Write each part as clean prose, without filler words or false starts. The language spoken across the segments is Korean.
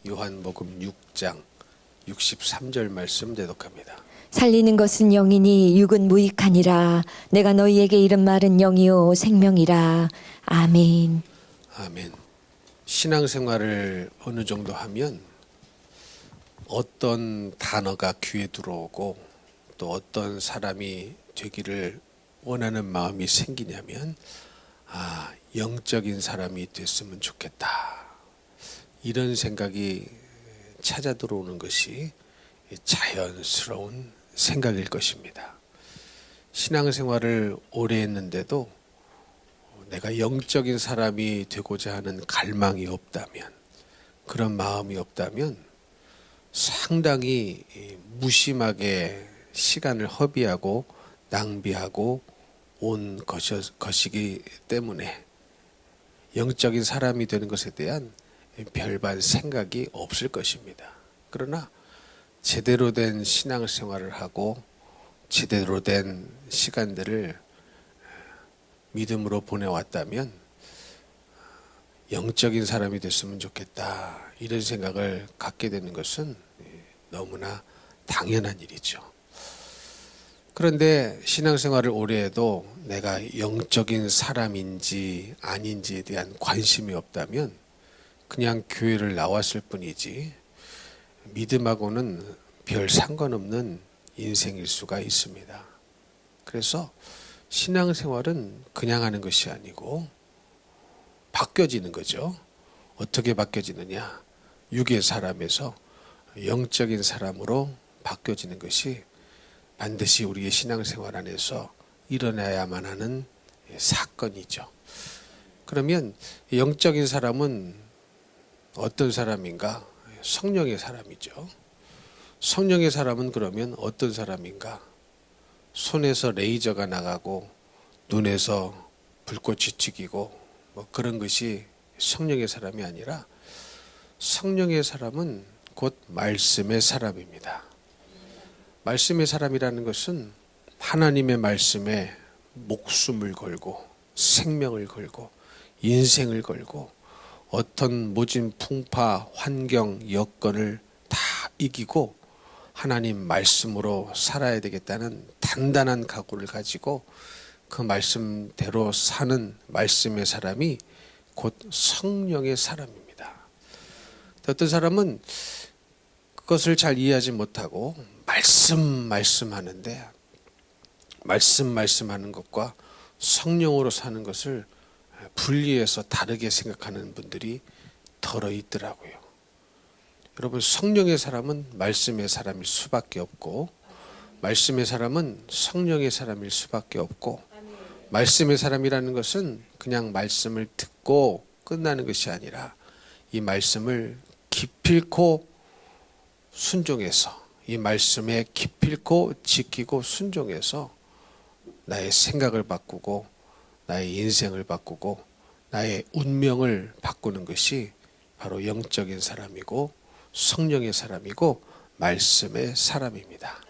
요한복음 6장 63절 말씀 대독합니다. 살리는 것은 영이니 육은 무익하니라. 내가 너희에게 이른 말은 영이요 생명이라. 아멘. 아멘. 신앙생활을 어느 정도 하면 어떤 단어가 귀에 들어오고 또 어떤 사람이 되기를 원하는 마음이 생기냐면 영적인 사람이 됐으면 좋겠다. 이런 생각이 찾아 들어오는 것이 자연스러운 생각일 것입니다. 신앙생활을 오래 했는데도 내가 영적인 사람이 되고자 하는 갈망이 없다면, 그런 마음이 없다면 상당히 무심하게 시간을 허비하고 낭비하고 온 것이기 때문에 영적인 사람이 되는 것에 대한 별반 생각이 없을 것입니다. 그러나 제대로 된 신앙생활을 하고 제대로 된 시간들을 믿음으로 보내왔다면 영적인 사람이 됐으면 좋겠다, 이런 생각을 갖게 되는 것은 너무나 당연한 일이죠. 그런데 신앙생활을 오래 해도 내가 영적인 사람인지 아닌지에 대한 관심이 없다면 그냥 교회를 나왔을 뿐이지 믿음하고는 별 상관없는 인생일 수가 있습니다. 그래서 신앙생활은 그냥 하는 것이 아니고 바뀌어지는 거죠. 어떻게 바뀌어지느냐? 육의 사람에서 영적인 사람으로 바뀌어지는 것이 반드시 우리의 신앙생활 안에서 일어나야만 하는 사건이죠. 그러면 영적인 사람은 어떤 사람인가? 성령의 사람이죠. 성령의 사람은 그러면 어떤 사람인가? 손에서 레이저가 나가고 눈에서 불꽃이 튀기고 그런 것이 성령의 사람이 아니라 성령의 사람은 곧 말씀의 사람입니다. 말씀의 사람이라는 것은 하나님의 말씀에 목숨을 걸고 생명을 걸고 인생을 걸고 어떤 모진 풍파, 환경, 여건을 다 이기고 하나님 말씀으로 살아야 되겠다는 단단한 각오를 가지고 그 말씀대로 사는 말씀의 사람이 곧 성령의 사람입니다. 어떤 사람은 그것을 잘 이해하지 못하고 말씀하는데 말씀하는 것과 성령으로 사는 것을 분리해서 다르게 생각하는 분들이 덜어 있더라고요. 여러분, 성령의 사람은 말씀의 사람일 수밖에 없고 말씀의 사람은 성령의 사람일 수밖에 없고 말씀의 사람이라는 것은 그냥 말씀을 듣고 끝나는 것이 아니라 이 말씀을 기필코 순종해서 이 말씀에 기필코 지키고 순종해서 나의 생각을 바꾸고 나의 인생을 바꾸고 나의 운명을 바꾸는 것이 바로 영적인 사람이고 성령의 사람이고 말씀의 사람입니다.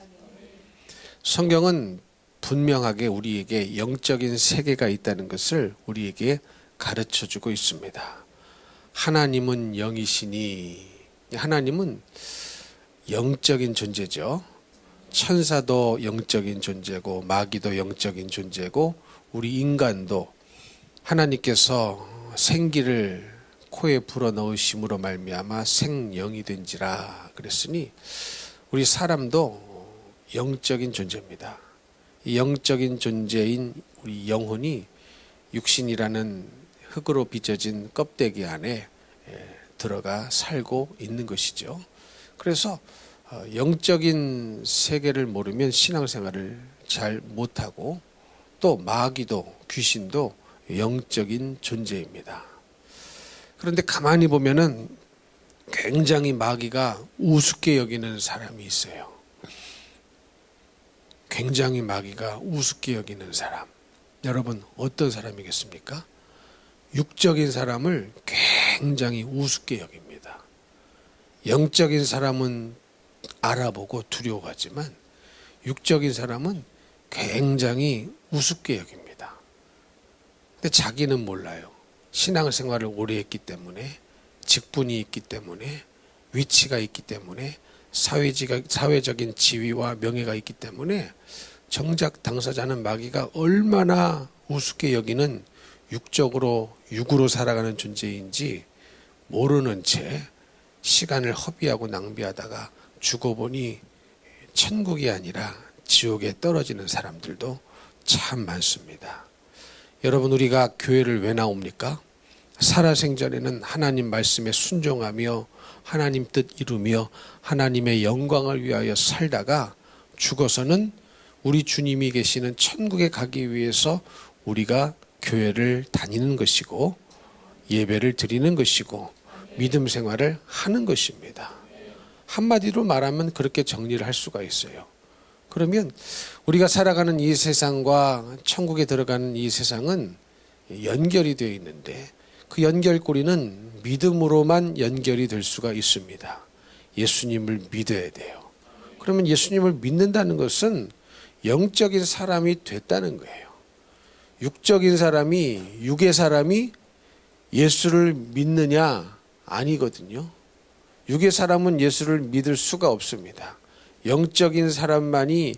성경은 분명하게 우리에게 영적인 세계가 있다는 것을 우리에게 가르쳐주고 있습니다. 하나님은 영이시니, 하나님은 영적인 존재죠. 천사도 영적인 존재고 마귀도 영적인 존재고 우리 인간도 하나님께서 생기를 코에 불어넣으심으로 말미암아 생영이 된지라 그랬으니 우리 사람도 영적인 존재입니다. 이 영적인 존재인 우리 영혼이 육신이라는 흙으로 빚어진 껍데기 안에 들어가 살고 있는 것이죠. 그래서 영적인 세계를 모르면 신앙생활을 잘 못하고 또 마귀도 귀신도 영적인 존재입니다. 그런데 가만히 보면은 굉장히 마귀가 우습게 여기는 사람이 있어요. 굉장히 마귀가 우습게 여기는 사람. 여러분, 어떤 사람이겠습니까? 육적인 사람을 굉장히 우습게 여깁니다. 영적인 사람은 알아보고 두려워하지만 육적인 사람은 굉장히 우습게 여깁니다. 근데 자기는 몰라요. 신앙생활을 오래 했기 때문에, 직분이 있기 때문에, 위치가 있기 때문에 사회적인 지위와 명예가 있기 때문에 정작 당사자는 마귀가 얼마나 우습게 여기는 육으로 살아가는 존재인지 모르는 채 시간을 허비하고 낭비하다가 죽어보니 천국이 아니라 지옥에 떨어지는 사람들도 참 많습니다. 여러분, 우리가 교회를 왜 나옵니까? 살아생전에는 하나님 말씀에 순종하며 하나님 뜻 이루며 하나님의 영광을 위하여 살다가 죽어서는 우리 주님이 계시는 천국에 가기 위해서 우리가 교회를 다니는 것이고 예배를 드리는 것이고 믿음 생활을 하는 것입니다. 한마디로 말하면 그렇게 정리를 할 수가 있어요. 그러면 우리가 살아가는 이 세상과 천국에 들어가는 이 세상은 연결이 되어 있는데 그 연결고리는 믿음으로만 연결이 될 수가 있습니다. 예수님을 믿어야 돼요. 그러면 예수님을 믿는다는 것은 영적인 사람이 됐다는 거예요. 육적인 사람이, 육의 사람이 예수를 믿느냐? 아니거든요. 육의 사람은 예수를 믿을 수가 없습니다. 영적인 사람만이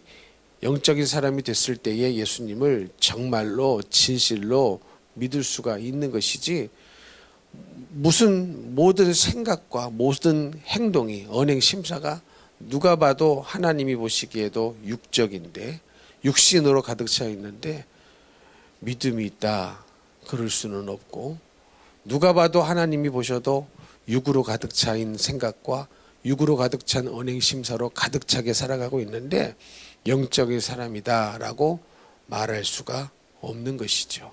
영적인 사람이 됐을 때에 예수님을 정말로 진실로 믿을 수가 있는 것이지, 무슨 모든 생각과 모든 행동이 언행 심사가 누가 봐도 하나님이 보시기에도 육적인데 육신으로 가득 차 있는데 믿음이 있다 그럴 수는 없고, 누가 봐도 하나님이 보셔도 육으로 가득 차인 생각과 육으로 가득 찬 언행 심사로 가득 차게 살아가고 있는데 영적인 사람이다라고 말할 수가 없는 것이죠.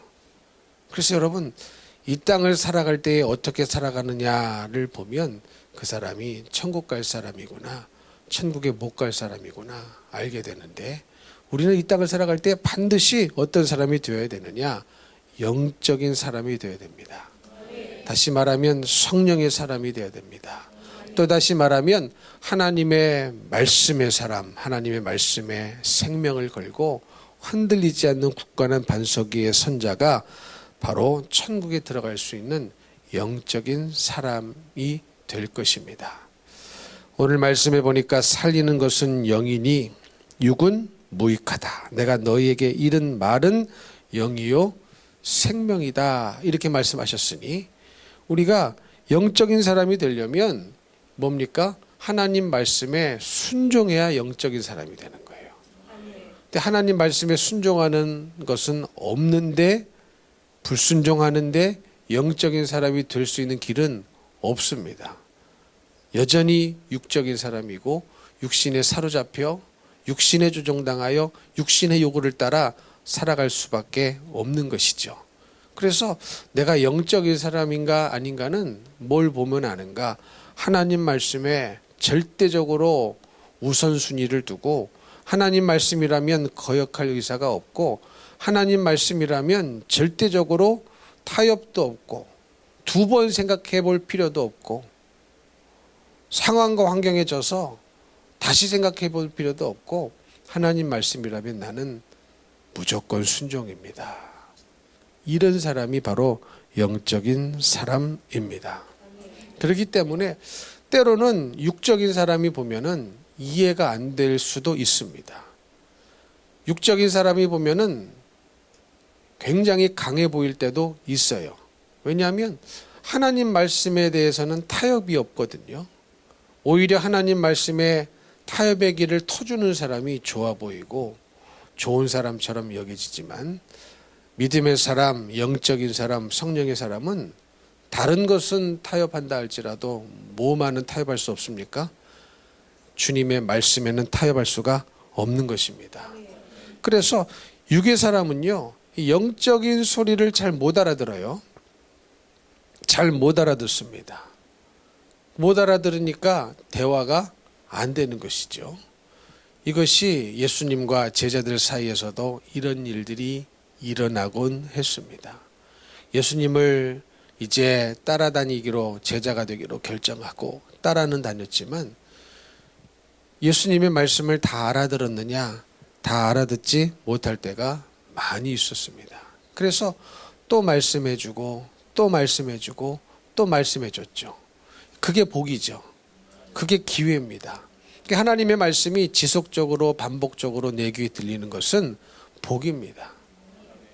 그래서 여러분, 이 땅을 살아갈 때에 어떻게 살아가느냐를 보면 그 사람이 천국 갈 사람이구나, 천국에 못 갈 사람이구나 알게 되는데, 우리는 이 땅을 살아갈 때 반드시 어떤 사람이 되어야 되느냐? 영적인 사람이 되어야 됩니다. 다시 말하면 성령의 사람이 되어야 됩니다. 또 다시 말하면 하나님의 말씀의 사람, 하나님의 말씀에 생명을 걸고 흔들리지 않는 굳건한 반석 위의 선자가 바로 천국에 들어갈 수 있는 영적인 사람이 될 것입니다. 오늘 말씀해 보니까 살리는 것은 영이니 육은 무익하다. 내가 너희에게 이른 말은 영이요 생명이다. 이렇게 말씀하셨으니 우리가 영적인 사람이 되려면 뭡니까? 하나님 말씀에 순종해야 영적인 사람이 되는 거예요. 근데 하나님 말씀에 순종하는 것은 없는데, 불순종하는데 영적인 사람이 될 수 있는 길은 없습니다. 여전히 육적인 사람이고 육신에 사로잡혀 육신에 조종당하여 육신의 요구를 따라 살아갈 수밖에 없는 것이죠. 그래서 내가 영적인 사람인가 아닌가는 뭘 보면 아는가? 하나님 말씀에 절대적으로 우선순위를 두고, 하나님 말씀이라면 거역할 의사가 없고, 하나님 말씀이라면 절대적으로 타협도 없고, 두 번 생각해 볼 필요도 없고, 상황과 환경에 져서 다시 생각해 볼 필요도 없고, 하나님 말씀이라면 나는 무조건 순종입니다. 이런 사람이 바로 영적인 사람입니다. 그렇기 때문에 때로는 육적인 사람이 보면은 이해가 안 될 수도 있습니다. 육적인 사람이 보면은 굉장히 강해 보일 때도 있어요. 왜냐하면 하나님 말씀에 대해서는 타협이 없거든요. 오히려 하나님 말씀에 타협의 길을 터주는 사람이 좋아 보이고 좋은 사람처럼 여겨지지만, 믿음의 사람, 영적인 사람, 성령의 사람은 다른 것은 타협한다 할지라도 뭐만은 타협할 수 없습니까? 주님의 말씀에는 타협할 수가 없는 것입니다. 그래서 육의 사람은요, 영적인 소리를 잘 못 알아들어요. 잘 못 알아듣습니다. 못 알아들으니까 대화가 안 되는 것이죠. 이것이 예수님과 제자들 사이에서도 이런 일들이 일어나곤 했습니다. 예수님을 이제 따라다니기로, 제자가 되기로 결정하고 따라는 다녔지만 예수님의 말씀을 다 알아들었느냐? 다 알아듣지 못할 때가 많이 있었습니다. 그래서 또 말씀해주고 또 말씀해주고 또 말씀해줬죠. 그게 복이죠. 그게 기회입니다. 그러니까 하나님의 말씀이 지속적으로 반복적으로 내 귀에 들리는 것은 복입니다.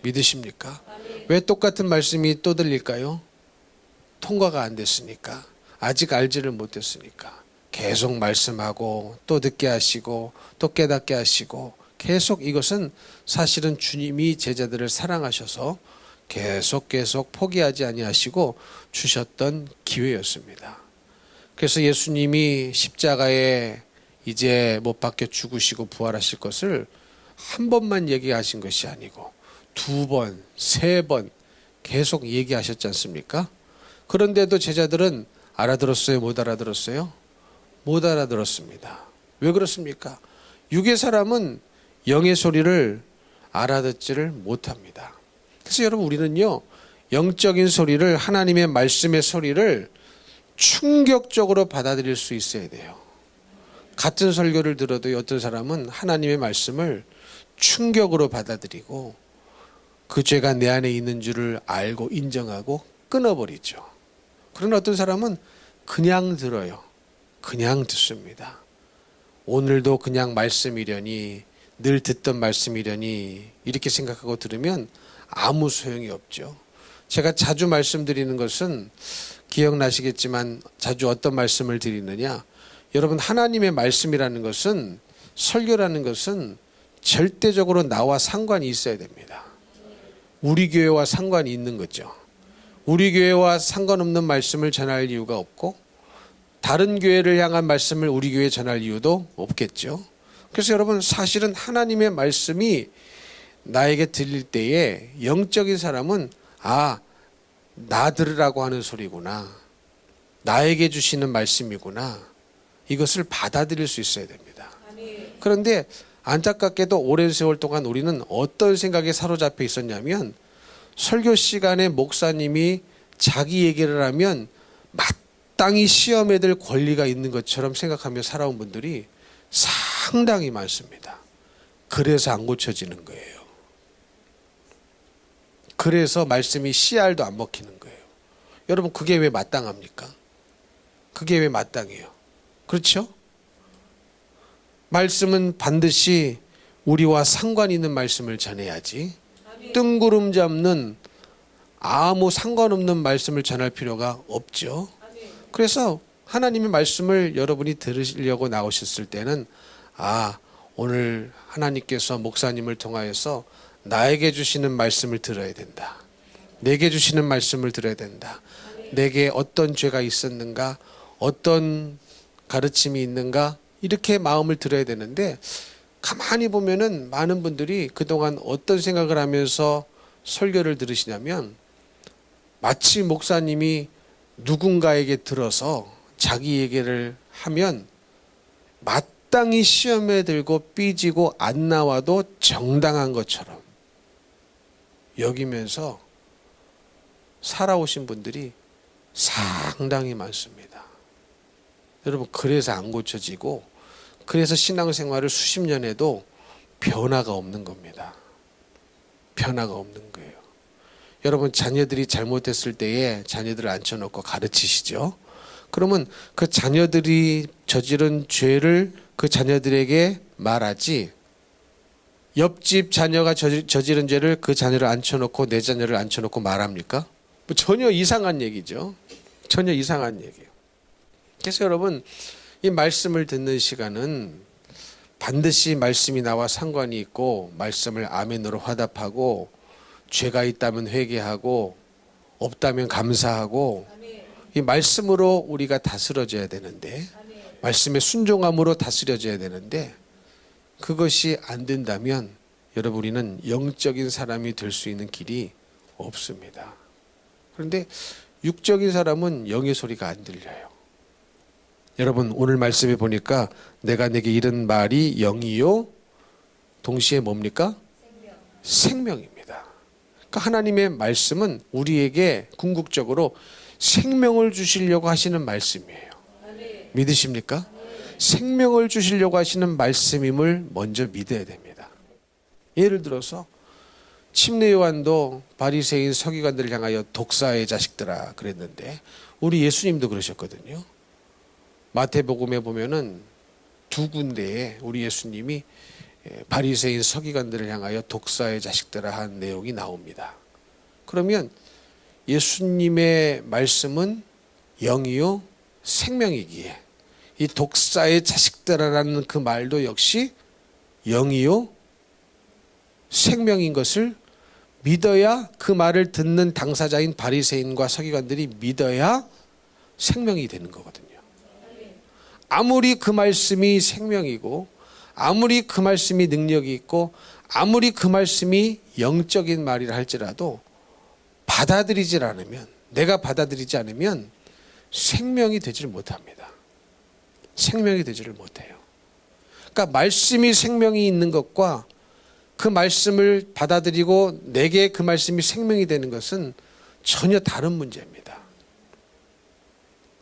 믿으십니까? 왜 똑같은 말씀이 또 들릴까요? 통과가 안 됐으니까. 아직 알지를 못했으니까. 계속 말씀하고 또 듣게 하시고 또 깨닫게 하시고 계속 이것은 사실은 주님이 제자들을 사랑하셔서 계속 포기하지 아니하시고 주셨던 기회였습니다. 그래서 예수님이 십자가에 이제 못 박혀 죽으시고 부활하실 것을 한 번만 얘기하신 것이 아니고 두 번, 세 번 계속 얘기하셨지 않습니까? 그런데도 제자들은 알아들었어요? 못 알아들었어요? 못 알아들었습니다. 왜 그렇습니까? 육의 사람은 영의 소리를 알아듣지를 못합니다. 그래서 여러분 우리는요, 영적인 소리를, 하나님의 말씀의 소리를 충격적으로 받아들일 수 있어야 돼요. 같은 설교를 들어도 어떤 사람은 하나님의 말씀을 충격으로 받아들이고 그 죄가 내 안에 있는 줄을 알고 인정하고 끊어버리죠. 그러나 어떤 사람은 그냥 들어요. 그냥 듣습니다. 오늘도 그냥 말씀이려니, 늘 듣던 말씀이려니 이렇게 생각하고 들으면 아무 소용이 없죠. 제가 자주 말씀드리는 것은 기억나시겠지만 자주 어떤 말씀을 드리느냐, 여러분 하나님의 말씀이라는 것은, 설교라는 것은 절대적으로 나와 상관이 있어야 됩니다. 우리 교회와 상관이 있는 거죠. 우리 교회와 상관없는 말씀을 전할 이유가 없고 다른 교회를 향한 말씀을 우리 교회에 전할 이유도 없겠죠. 그래서 여러분 사실은 하나님의 말씀이 나에게 들릴 때에 영적인 사람은 나 들으라고 하는 소리구나, 나에게 주시는 말씀이구나, 이것을 받아들일 수 있어야 됩니다. 그런데 안타깝게도 오랜 세월 동안 우리는 어떤 생각에 사로잡혀 있었냐면, 설교 시간에 목사님이 자기 얘기를 하면 마땅히 시험에 들 권리가 있는 것처럼 생각하며 살아온 분들이 상당히 많습니다. 그래서 안 고쳐지는 거예요. 그래서 말씀이 씨알도 안 먹히는 거예요. 여러분 그게 왜 마땅합니까? 그게 왜 마땅해요? 그렇죠? 말씀은 반드시 우리와 상관 있는 말씀을 전해야지, 뜬구름 잡는 아무 상관없는 말씀을 전할 필요가 없죠. 그래서 하나님의 말씀을 여러분이 들으시려고 나오셨을 때는 오늘 하나님께서 목사님을 통하여서 나에게 주시는 말씀을 들어야 된다. 내게 주시는 말씀을 들어야 된다. 내게 어떤 죄가 있었는가, 어떤 가르침이 있는가, 이렇게 마음을 들어야 되는데, 가만히 보면은 많은 분들이 그동안 어떤 생각을 하면서 설교를 들으시냐면, 마치 목사님이 누군가에게 들어서 자기 얘기를 하면 마땅히 시험에 들고 삐지고 안 나와도 정당한 것처럼 여기면서 살아오신 분들이 상당히 많습니다. 여러분 그래서 안 고쳐지고, 그래서 신앙생활을 수십 년 해도 변화가 없는 겁니다. 변화가 없는 거예요. 여러분 자녀들이 잘못했을 때에 자녀들을 앉혀놓고 가르치시죠. 그러면 그 자녀들이 저지른 죄를 그 자녀들에게 말하지, 옆집 자녀가 저지른 죄를 그 자녀를 앉혀놓고 내 자녀를 앉혀놓고 말합니까? 전혀 이상한 얘기죠. 전혀 이상한 얘기예요. 그래서 여러분 이 말씀을 듣는 시간은 반드시 말씀이 나와 상관이 있고, 말씀을 아멘으로 화답하고, 죄가 있다면 회개하고 없다면 감사하고, 이 말씀으로 우리가 다스려져야 되는데, 말씀의 순종함으로 다스려져야 되는데, 그것이 안 된다면 여러분 우리는 영적인 사람이 될 수 있는 길이 없습니다. 그런데 육적인 사람은 영의 소리가 안 들려요. 여러분 오늘 말씀에 보니까 내가 내게 이른 말이 영이요 동시에 뭡니까? 생명입니다. 그러니까 하나님의 말씀은 우리에게 궁극적으로 생명을 주시려고 하시는 말씀이에요. 믿으십니까? 생명을 주시려고 하시는 말씀임을 먼저 믿어야 됩니다. 예를 들어서 침례 요한도 바리새인 서기관들을 향하여 독사의 자식들아 그랬는데, 우리 예수님도 그러셨거든요. 마태복음에 보면은 두 군데에 우리 예수님이 바리새인 서기관들을 향하여 독사의 자식들아 한 내용이 나옵니다. 그러면 예수님의 말씀은 영이요 생명이기에 이 독사의 자식들아라는 그 말도 역시 영이요 생명인 것을 믿어야, 그 말을 듣는 당사자인 바리새인과 서기관들이 믿어야 생명이 되는 거거든요. 아무리 그 말씀이 생명이고, 아무리 그 말씀이 능력이 있고, 아무리 그 말씀이 영적인 말이라 할지라도 받아들이질 않으면, 내가 받아들이지 않으면 생명이 되지를 못합니다. 생명이 되지를 못해요. 그러니까 말씀이 생명이 있는 것과 그 말씀을 받아들이고 내게 그 말씀이 생명이 되는 것은 전혀 다른 문제입니다.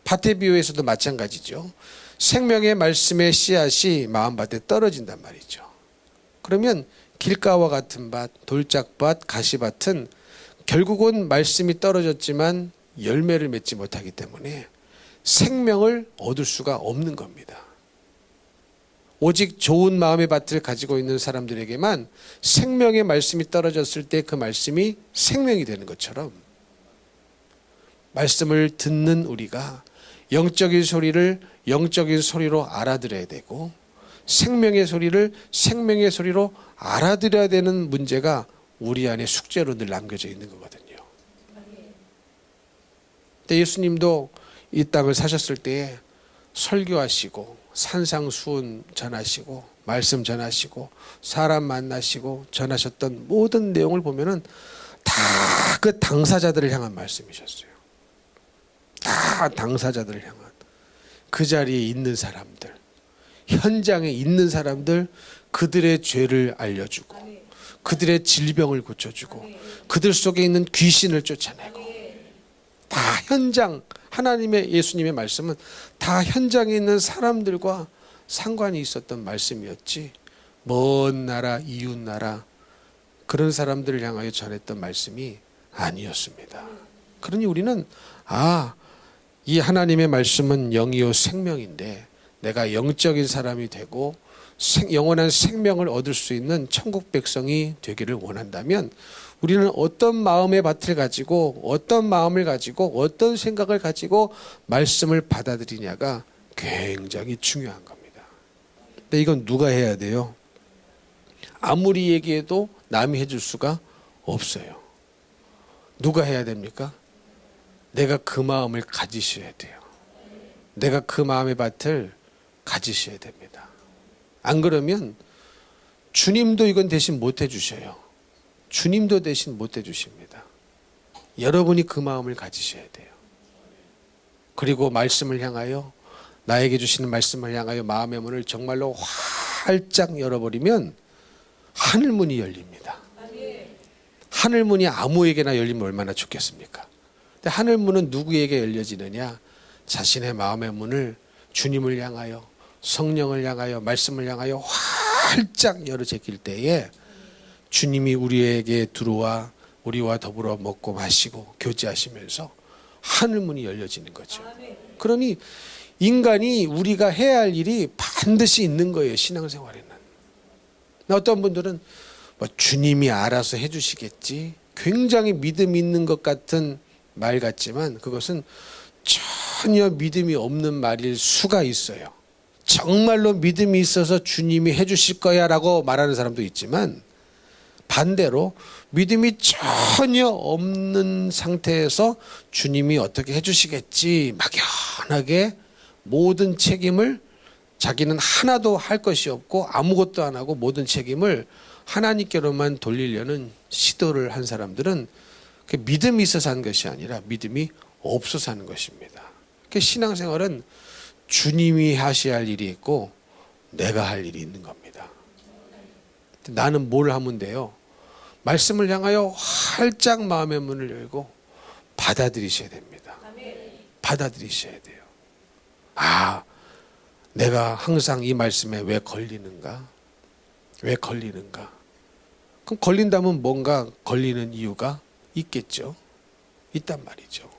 밭의 비유에서도 마찬가지죠. 생명의 말씀의 씨앗이 마음밭에 떨어진단 말이죠. 그러면 길가와 같은 밭, 돌짝밭, 가시밭은 결국은 말씀이 떨어졌지만 열매를 맺지 못하기 때문에 생명을 얻을 수가 없는 겁니다. 오직 좋은 마음의 밭을 가지고 있는 사람들에게만 생명의 말씀이 떨어졌을 때 그 말씀이 생명이 되는 것처럼, 말씀을 듣는 우리가 영적인 소리를 영적인 소리로 알아들어야 되고, 생명의 소리를 생명의 소리로 알아들어야 되는 문제가 우리 안에 숙제로 늘 남겨져 있는 거거든요. 근데 예수님도 이 땅을 사셨을 때에 설교하시고 산상수훈 전하시고 말씀 전하시고 사람 만나시고 전하셨던 모든 내용을 보면은 다 그 당사자들을 향한 말씀이셨어요. 다 당사자들을 향한, 그 자리에 있는 사람들, 현장에 있는 사람들, 그들의 죄를 알려주고 그들의 질병을 고쳐주고 그들 속에 있는 귀신을 쫓아내고, 다 현장, 하나님의 예수님의 말씀은 다 현장에 있는 사람들과 상관이 있었던 말씀이었지, 먼 나라, 이웃 나라 그런 사람들을 향하여 전했던 말씀이 아니었습니다. 그러니 우리는 이 하나님의 말씀은 영이요 생명인데 내가 영적인 사람이 되고 영원한 생명을 얻을 수 있는 천국 백성이 되기를 원한다면 우리는 어떤 마음의 밭을 가지고, 어떤 마음을 가지고, 어떤 생각을 가지고 말씀을 받아들이냐가 굉장히 중요한 겁니다. 근데 이건 누가 해야 돼요? 아무리 얘기해도 남이 해줄 수가 없어요. 누가 해야 됩니까? 내가 그 마음을 가지셔야 돼요. 내가 그 마음의 밭을 가지셔야 됩니다. 안 그러면 주님도 이건 대신 못 해주셔요. 주님도 대신 못 해주십니다. 여러분이 그 마음을 가지셔야 돼요. 그리고 말씀을 향하여, 나에게 주시는 말씀을 향하여 마음의 문을 정말로 활짝 열어버리면 하늘문이 열립니다. 하늘문이 아무에게나 열리면 얼마나 좋겠습니까? 근데 하늘문은 누구에게 열려지느냐? 자신의 마음의 문을 주님을 향하여, 성령을 향하여, 말씀을 향하여 활짝 열어 제낄 때에 주님이 우리에게 들어와 우리와 더불어 먹고 마시고 교제하시면서 하늘문이 열려지는 거죠. 그러니 인간이 우리가 해야 할 일이 반드시 있는 거예요. 신앙생활에는. 어떤 분들은 주님이 알아서 해주시겠지, 굉장히 믿음이 있는 것 같은 말 같지만 그것은 전혀 믿음이 없는 말일 수가 있어요. 정말로 믿음이 있어서 주님이 해주실 거야 라고 말하는 사람도 있지만, 반대로 믿음이 전혀 없는 상태에서 주님이 어떻게 해주시겠지 막연하게 모든 책임을, 자기는 하나도 할 것이 없고 아무것도 안 하고 모든 책임을 하나님께로만 돌리려는 시도를 한 사람들은 믿음이 있어서 한 것이 아니라 믿음이 없어서 하는 것입니다. 신앙생활은 주님이 하셔야 할 일이 있고 내가 할 일이 있는 겁니다. 나는 뭘 하면 돼요? 말씀을 향하여 활짝 마음의 문을 열고 받아들이셔야 됩니다. 받아들이셔야 돼요. 내가 항상 이 말씀에 왜 걸리는가? 왜 걸리는가? 그럼 걸린다면 뭔가 걸리는 이유가 있겠죠. 있단 말이죠.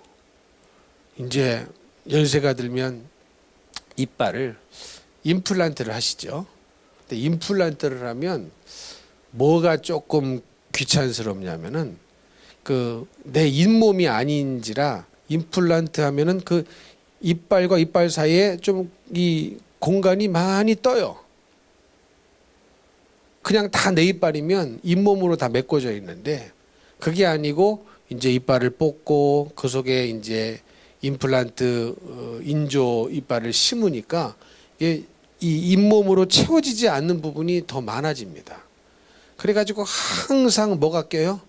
이제 연세가 들면 이빨을 임플란트를 하시죠. 근데 임플란트를 하면 뭐가 조금 귀찮스럽냐면은 그 내 잇몸이 아닌지라 임플란트 하면은 그 이빨과 이빨 사이에 좀 이 공간이 많이 떠요. 그냥 다 내 이빨이면 잇몸으로 다 메꿔져 있는데 그게 아니고 이제 이빨을 뽑고 그 속에 이제 임플란트 인조 이빨을 심으니까 이게 이 잇몸으로 채워지지 않는 부분이 더 많아집니다. 그래가지고 항상 뭐가 껴요?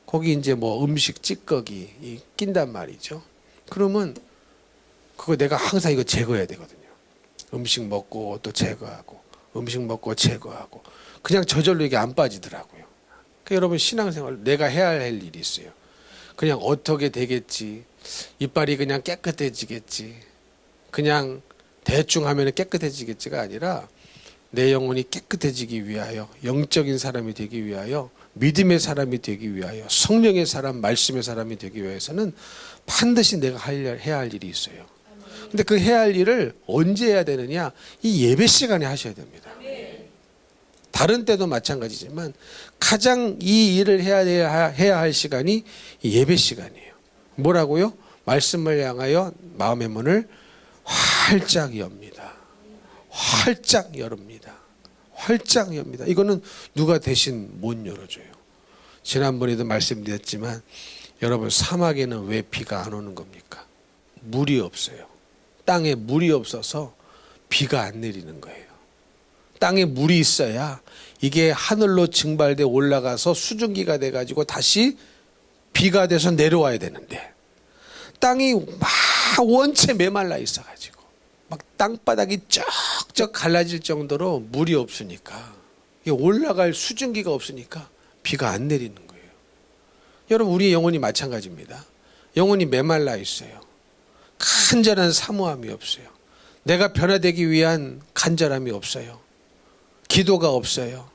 거기 이제 뭐 음식 찌꺼기 낀단 말이죠. 그러면 그거 내가 항상 이거 제거해야 되거든요. 음식 먹고 또 제거하고 음식 먹고 제거하고 그냥 저절로 이게 안 빠지더라고요. 그러니까 여러분 신앙생활 내가 해야 할 일이 있어요. 그냥 어떻게 되겠지. 이빨이 그냥 깨끗해지겠지. 그냥 대충 하면 깨끗해지겠지가 아니라 내 영혼이 깨끗해지기 위하여 영적인 사람이 되기 위하여 믿음의 사람이 되기 위하여 성령의 사람 말씀의 사람이 되기 위해서는 반드시 내가 해야 할 일이 있어요. 근데 그 해야 할 일을 언제 해야 되느냐? 이 예배 시간에 하셔야 됩니다. 다른 때도 마찬가지지만 가장 이 일을 해야 할 시간이 예배 시간이에요. 뭐라고요? 말씀을 향하여 마음의 문을 활짝 엽니다. 활짝 열습니다. 활짝 엽니다. 이거는 누가 대신 못 열어줘요. 지난번에도 말씀드렸지만 여러분 사막에는 왜 비가 안 오는 겁니까? 물이 없어요. 땅에 물이 없어서 비가 안 내리는 거예요. 땅에 물이 있어야 이게 하늘로 증발돼 올라가서 수증기가 돼가지고 다시 비가 돼서 내려와야 되는데 땅이 막 원체 메말라 있어가지고 막 땅바닥이 쩍쩍 갈라질 정도로 물이 없으니까 올라갈 수증기가 없으니까 비가 안 내리는 거예요. 여러분 우리의 영혼이 마찬가지입니다. 영혼이 메말라 있어요. 간절한 사모함이 없어요. 내가 변화되기 위한 간절함이 없어요. 기도가 없어요.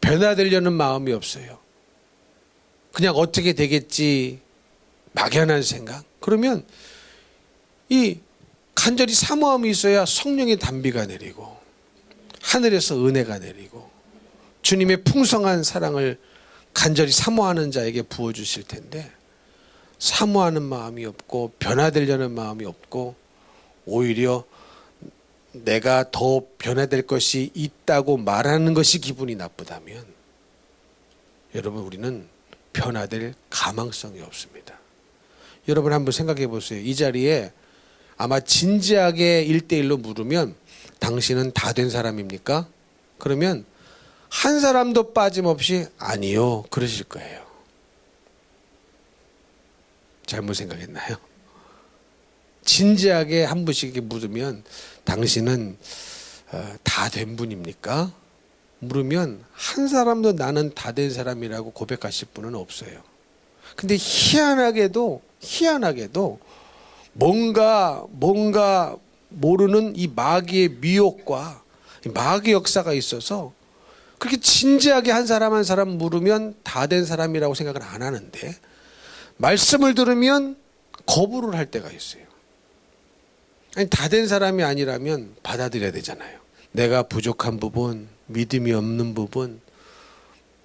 변화되려는 마음이 없어요. 그냥 어떻게 되겠지 막연한 생각. 그러면 이 간절히 사모함이 있어야 성령의 단비가 내리고 하늘에서 은혜가 내리고 주님의 풍성한 사랑을 간절히 사모하는 자에게 부어주실 텐데 사모하는 마음이 없고 변화되려는 마음이 없고 오히려 내가 더 변화될 것이 있다고 말하는 것이 기분이 나쁘다면 여러분 우리는 변화될 가망성이 없습니다. 여러분 한번 생각해 보세요. 이 자리에 아마 진지하게 1대1로 물으면 당신은 다 된 사람입니까? 그러면 한 사람도 빠짐없이 아니요 그러실 거예요. 잘못 생각했나요? 진지하게 한 분씩 이렇게 물으면 당신은 다 된 분입니까? 물으면 한 사람도 나는 다 된 사람이라고 고백하실 분은 없어요. 근데 희한하게도 뭔가 모르는 이 마귀의 미혹과 마귀 역사가 있어서 그렇게 진지하게 한 사람 한 사람 물으면 다 된 사람이라고 생각을 안 하는데 말씀을 들으면 거부를 할 때가 있어요. 아니 다 된 사람이 아니라면 받아들여야 되잖아요. 내가 부족한 부분, 믿음이 없는 부분,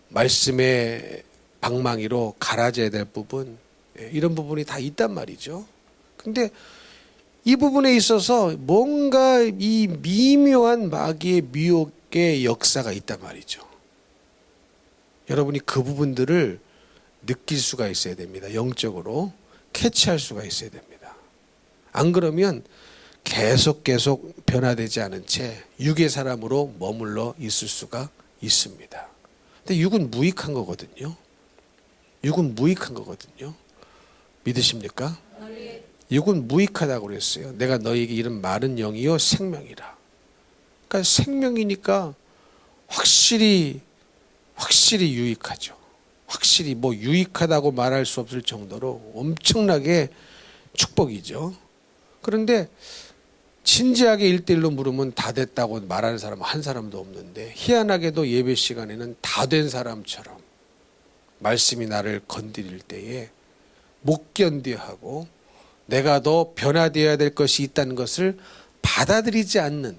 말씀의 방망이로 갈아져야 될 부분, 이런 부분이 다 있단 말이죠. 근데 이 부분에 있어서 뭔가 이 미묘한 마귀의 미혹의 역사가 있단 말이죠. 여러분이 그 부분들을 느낄 수가 있어야 됩니다. 영적으로 캐치할 수가 있어야 됩니다. 안 그러면 계속 변화되지 않은 채 육의 사람으로 머물러 있을 수가 있습니다. 근데 육은 무익한 거거든요. 육은 무익한 거거든요. 믿으십니까? 육은 무익하다고 그랬어요. 내가 너희에게 이런 말은 영이요 생명이라. 그러니까 생명이니까 확실히 유익하죠. 확실히 뭐 유익하다고 말할 수 없을 정도로 엄청나게 축복이죠. 그런데 진지하게 1대1로 물으면 다 됐다고 말하는 사람은 한 사람도 없는데 희한하게도 예배 시간에는 다 된 사람처럼 말씀이 나를 건드릴 때에 못 견뎌하고 내가 더 변화되어야 될 것이 있다는 것을 받아들이지 않는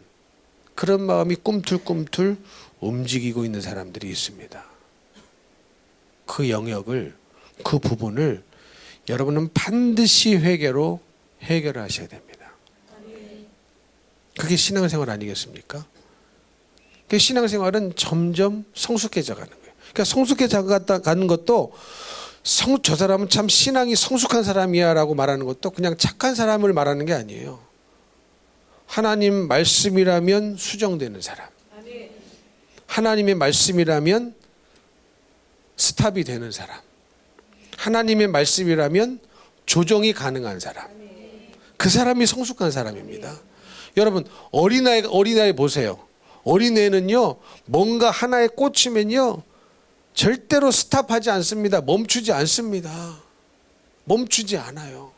그런 마음이 꿈틀꿈틀 움직이고 있는 사람들이 있습니다. 그 영역을, 그 부분을 여러분은 반드시 회개로 해결하셔야 됩니다. 그게 신앙생활 아니겠습니까? 그 신앙생활은 점점 성숙해져 가는 거예요. 그러니까 성숙해져 가는 것도 저 사람은 참 신앙이 성숙한 사람이야 라고 말하는 것도 그냥 착한 사람을 말하는 게 아니에요. 하나님 말씀이라면 수정되는 사람, 하나님의 말씀이라면 스탑이 되는 사람, 하나님의 말씀이라면 조정이 가능한 사람, 그 사람이 성숙한 사람입니다. 여러분, 어린아이 보세요. 어린애는요, 뭔가 하나에 꽂히면요 절대로 스탑하지 않습니다. 멈추지 않습니다. 멈추지 않아요.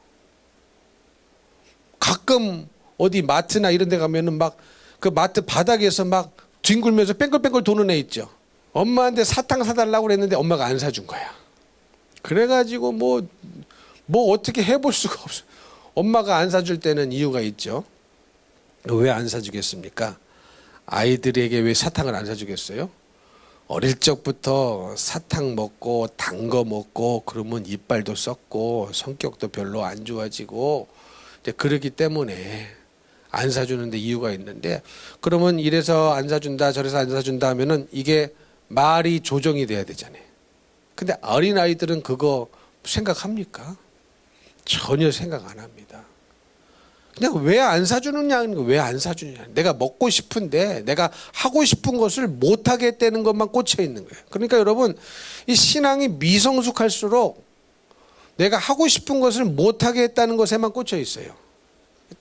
가끔 어디 마트나 이런 데 가면은 막 그 마트 바닥에서 막 뒹굴면서 뺑글뺑글 도는 애 있죠. 엄마한테 사탕 사달라고 그랬는데 엄마가 안 사준 거야. 그래가지고 뭐 어떻게 해볼 수가 없어. 엄마가 안 사줄 때는 이유가 있죠. 왜 안 사주겠습니까? 아이들에게 왜 사탕을 안 사주겠어요? 어릴 적부터 사탕 먹고 단 거 먹고 그러면 이빨도 썩고 성격도 별로 안 좋아지고 이제 그러기 때문에 안 사주는데 이유가 있는데, 그러면 이래서 안 사준다 저래서 안 사준다 하면은 이게 말이 조정이 돼야 되잖아요. 근데 어린아이들은 그거 생각합니까? 전혀 생각 안 합니다. 그냥 왜 안 사주느냐, 왜 안 사주느냐. 내가 먹고 싶은데 내가 하고 싶은 것을 못하게 했다는 것만 꽂혀 있는 거예요. 그러니까 여러분, 이 신앙이 미성숙할수록 내가 하고 싶은 것을 못하게 했다는 것에만 꽂혀 있어요.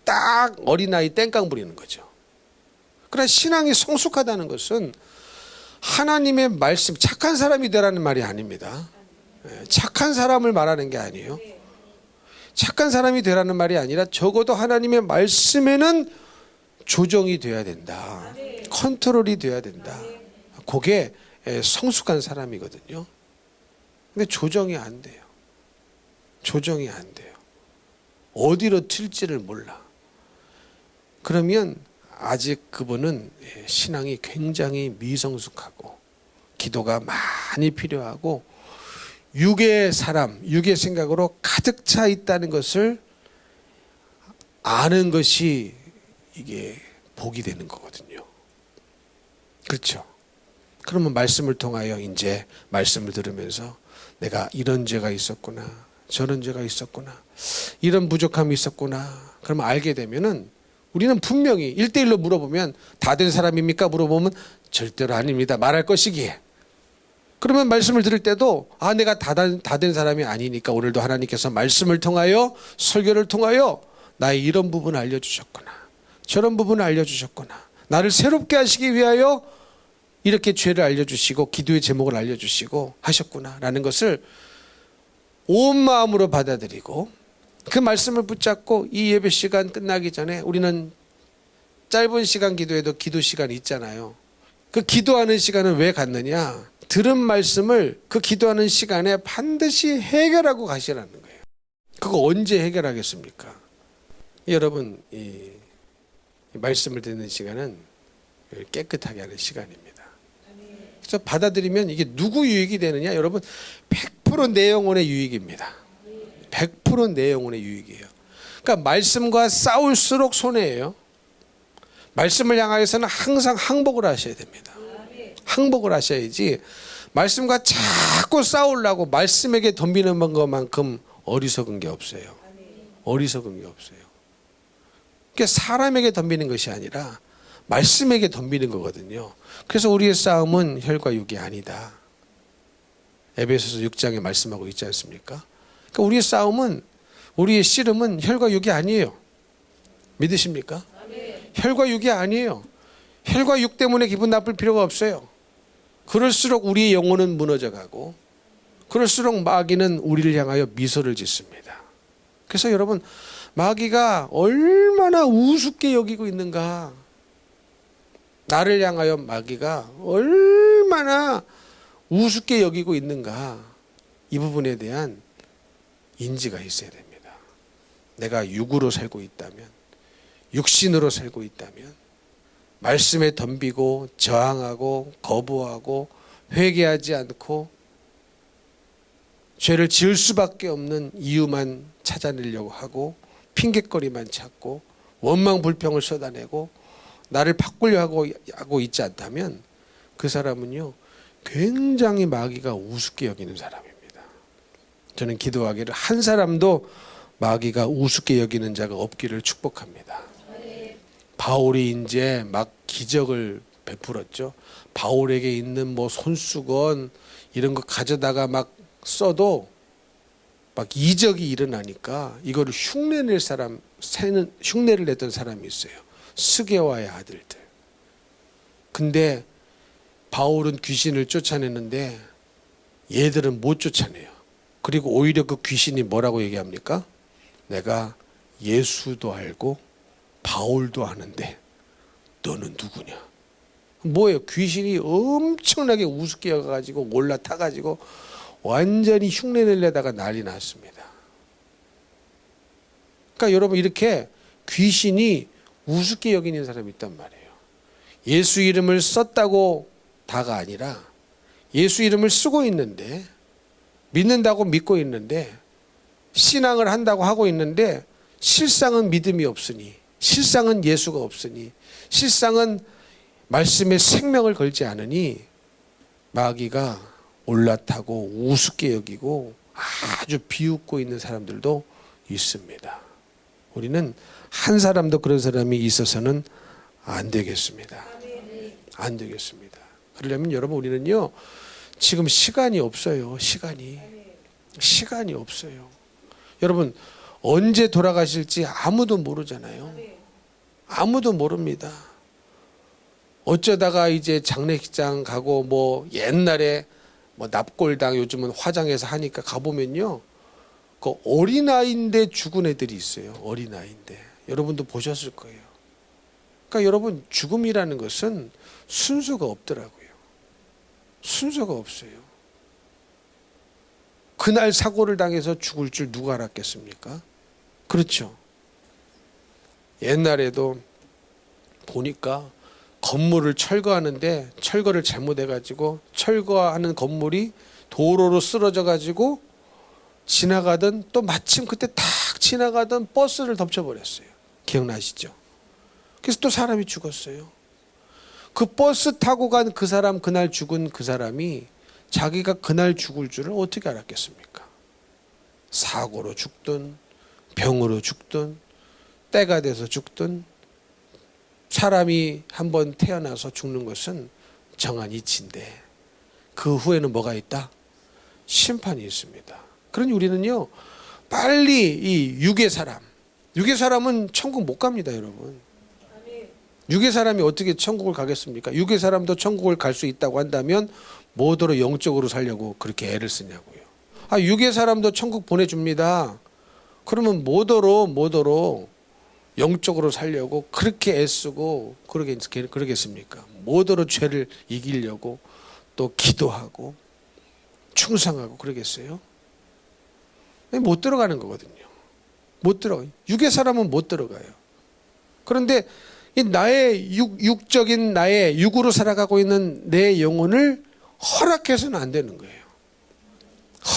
딱 어린아이 땡깡 부리는 거죠. 그러나 신앙이 성숙하다는 것은 하나님의 말씀, 착한 사람이 되라는 말이 아닙니다. 착한 사람을 말하는 게 아니에요. 착한 사람이 되라는 말이 아니라 적어도 하나님의 말씀에는 조정이 돼야 된다. 컨트롤이 돼야 된다. 그게 성숙한 사람이거든요. 근데 조정이 안 돼요. 조정이 안 돼요. 어디로 튈지를 몰라. 그러면 아직 그분은 신앙이 굉장히 미성숙하고 기도가 많이 필요하고 육의 사람, 육의 생각으로 가득 차 있다는 것을 아는 것이 이게 복이 되는 거거든요. 그렇죠? 그러면 말씀을 통하여 이제 말씀을 들으면서 내가 이런 죄가 있었구나, 저런 죄가 있었구나, 이런 부족함이 있었구나. 그러면 알게 되면은 우리는 분명히 1대1로 물어보면 다 된 사람입니까? 물어보면 절대로 아닙니다. 말할 것이기에. 그러면 말씀을 들을 때도 내가 다 된 사람이 아니니까 오늘도 하나님께서 말씀을 통하여 설교를 통하여 나의 이런 부분을 알려주셨구나, 저런 부분을 알려주셨구나, 나를 새롭게 하시기 위하여 이렇게 죄를 알려주시고 기도의 제목을 알려주시고 하셨구나 라는 것을 온 마음으로 받아들이고 그 말씀을 붙잡고 이 예배 시간 끝나기 전에 우리는 짧은 시간 기도에도 기도 시간이 있잖아요. 그 기도하는 시간은 왜 갖느냐? 들은 말씀을 그 기도하는 시간에 반드시 해결하고 가시라는 거예요. 그거 언제 해결하겠습니까? 여러분, 이 말씀을 듣는 시간은 깨끗하게 하는 시간입니다. 그래서 받아들이면 이게 누구 유익이 되느냐? 여러분, 100% 내 영혼의 유익입니다. 100% 내 영혼의 유익이에요. 그러니까 말씀과 싸울수록 손해예요. 말씀을 향하여서는 항상 항복을 하셔야 됩니다. 항복을 하셔야지 말씀과 자꾸 싸우려고 말씀에게 덤비는 것만큼 어리석은 게 없어요. 어리석은 게 없어요. 그러니까 사람에게 덤비는 것이 아니라 말씀에게 덤비는 거거든요. 그래서 우리의 싸움은 혈과 육이 아니다. 에베소서 6장에 말씀하고 있지 않습니까? 그러니까 우리의 싸움은, 우리의 씨름은 혈과 육이 아니에요. 믿으십니까? 혈과 육이 아니에요. 혈과 육 때문에 기분 나쁠 필요가 없어요. 그럴수록 우리의 영혼은 무너져가고 그럴수록 마귀는 우리를 향하여 미소를 짓습니다. 그래서 여러분, 마귀가 얼마나 우습게 여기고 있는가, 나를 향하여 마귀가 얼마나 우습게 여기고 있는가, 이 부분에 대한 인지가 있어야 됩니다. 내가 육으로 살고 있다면, 육신으로 살고 있다면, 말씀에 덤비고 저항하고 거부하고 회개하지 않고 죄를 지을 수밖에 없는 이유만 찾아내려고 하고 핑곗거리만 찾고 원망 불평을 쏟아내고 나를 바꾸려고 하고 있지 않다면 그 사람은요 굉장히 마귀가 우습게 여기는 사람입니다. 저는 기도하기를 한 사람도 마귀가 우습게 여기는 자가 없기를 축복합니다. 바울이 이제 막 기적을 베풀었죠. 바울에게 있는 뭐 손수건 이런 거 가져다가 막 써도 막 이적이 일어나니까 이거를 흉내낼 사람, 흉내를 냈던 사람이 있어요. 스게와의 아들들. 근데 바울은 귀신을 쫓아내는데 얘들은 못 쫓아내요. 그리고 오히려 그 귀신이 뭐라고 얘기합니까? 내가 예수도 알고 바울도 아는데 너는 누구냐? 뭐예요? 귀신이 엄청나게 우습게 여가지고 올라타가지고 완전히 흉내내려다가 난리 났습니다. 그러니까 여러분 이렇게 귀신이 우습게 여기는 사람이 있단 말이에요. 예수 이름을 썼다고 다가 아니라 예수 이름을 쓰고 있는데 믿는다고 믿고 있는데 신앙을 한다고 하고 있는데 실상은 믿음이 없으니 실상은 예수가 없으니 실상은 말씀에 생명을 걸지 않으니 마귀가 올라타고 우습게 여기고 아주 비웃고 있는 사람들도 있습니다. 우리는 한 사람도 그런 사람이 있어서는 안 되겠습니다. 안 되겠습니다. 그러려면 여러분 우리는요 지금 시간이 없어요. 시간이 없어요. 여러분 언제 돌아가실지 아무도 모르잖아요. 아무도 모릅니다. 어쩌다가 이제 장례식장 가고 뭐 옛날에 뭐 납골당 요즘은 화장해서 하니까 가보면요 그 어린아이인데 죽은 애들이 있어요. 어린아이인데 여러분도 보셨을 거예요. 그러니까 여러분 죽음이라는 것은 순서가 없더라고요. 순서가 없어요. 그날 사고를 당해서 죽을 줄 누가 알았겠습니까? 그렇죠. 옛날에도 보니까 건물을 철거하는데 철거를 잘못해가지고 철거하는 건물이 도로로 쓰러져가지고 지나가던 또 마침 그때 탁 지나가던 버스를 덮쳐버렸어요. 기억나시죠? 그래서 또 사람이 죽었어요. 그 버스 타고 간 그 사람, 그날 죽은 그 사람이 자기가 그날 죽을 줄을 어떻게 알았겠습니까? 사고로 죽든 병으로 죽든 때가 돼서 죽든 사람이 한번 태어나서 죽는 것은 정한 이치인데 그 후에는 뭐가 있다? 심판이 있습니다. 그러니 우리는요 빨리 이 육의 사람은 천국 못 갑니다. 여러분 육의 사람이 어떻게 천국을 가겠습니까? 육의 사람도 천국을 갈 수 있다고 한다면 뭐더러 영적으로 살려고 그렇게 애를 쓰냐고요. 육의 사람도 천국 보내줍니다. 그러면 뭐더러 영적으로 살려고 그렇게 애쓰고 그러겠습니까? 뭐더러 죄를 이기려고 또 기도하고 충성하고 그러겠어요? 못 들어가는 거거든요. 못 들어가요. 육의 사람은 못 들어가요. 그런데 이 나의 육적인 나의 육으로 살아가고 있는 내 영혼을 허락해서는 안 되는 거예요.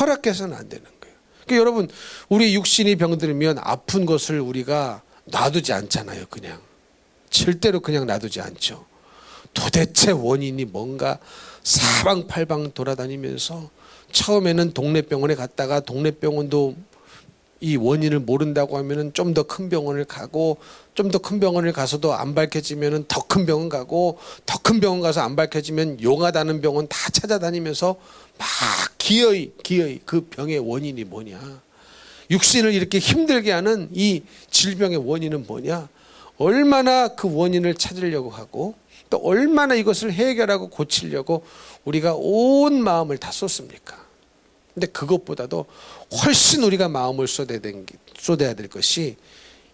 허락해서는 안 되는 거예요. 그러니까 여러분 우리 육신이 병들면 아픈 것을 우리가 놔두지 않잖아요. 그냥 절대로 그냥 놔두지 않죠. 도대체 원인이 뭔가 사방팔방 돌아다니면서 처음에는 동네 병원에 갔다가 동네 병원도 이 원인을 모른다고 하면은 좀 더 큰 병원을 가고 좀 더 큰 병원을 가서도 안 밝혀지면은 더 큰 병원 가고 더 큰 병원 가서 안 밝혀지면 용하다는 병원 다 찾아다니면서 막 기어이 그 병의 원인이 뭐냐? 육신을 이렇게 힘들게 하는 이 질병의 원인은 뭐냐? 얼마나 그 원인을 찾으려고 하고 또 얼마나 이것을 해결하고 고치려고 우리가 온 마음을 다 쏟습니까? 근데 그것보다도 훨씬 우리가 마음을 쏟아야 될 것이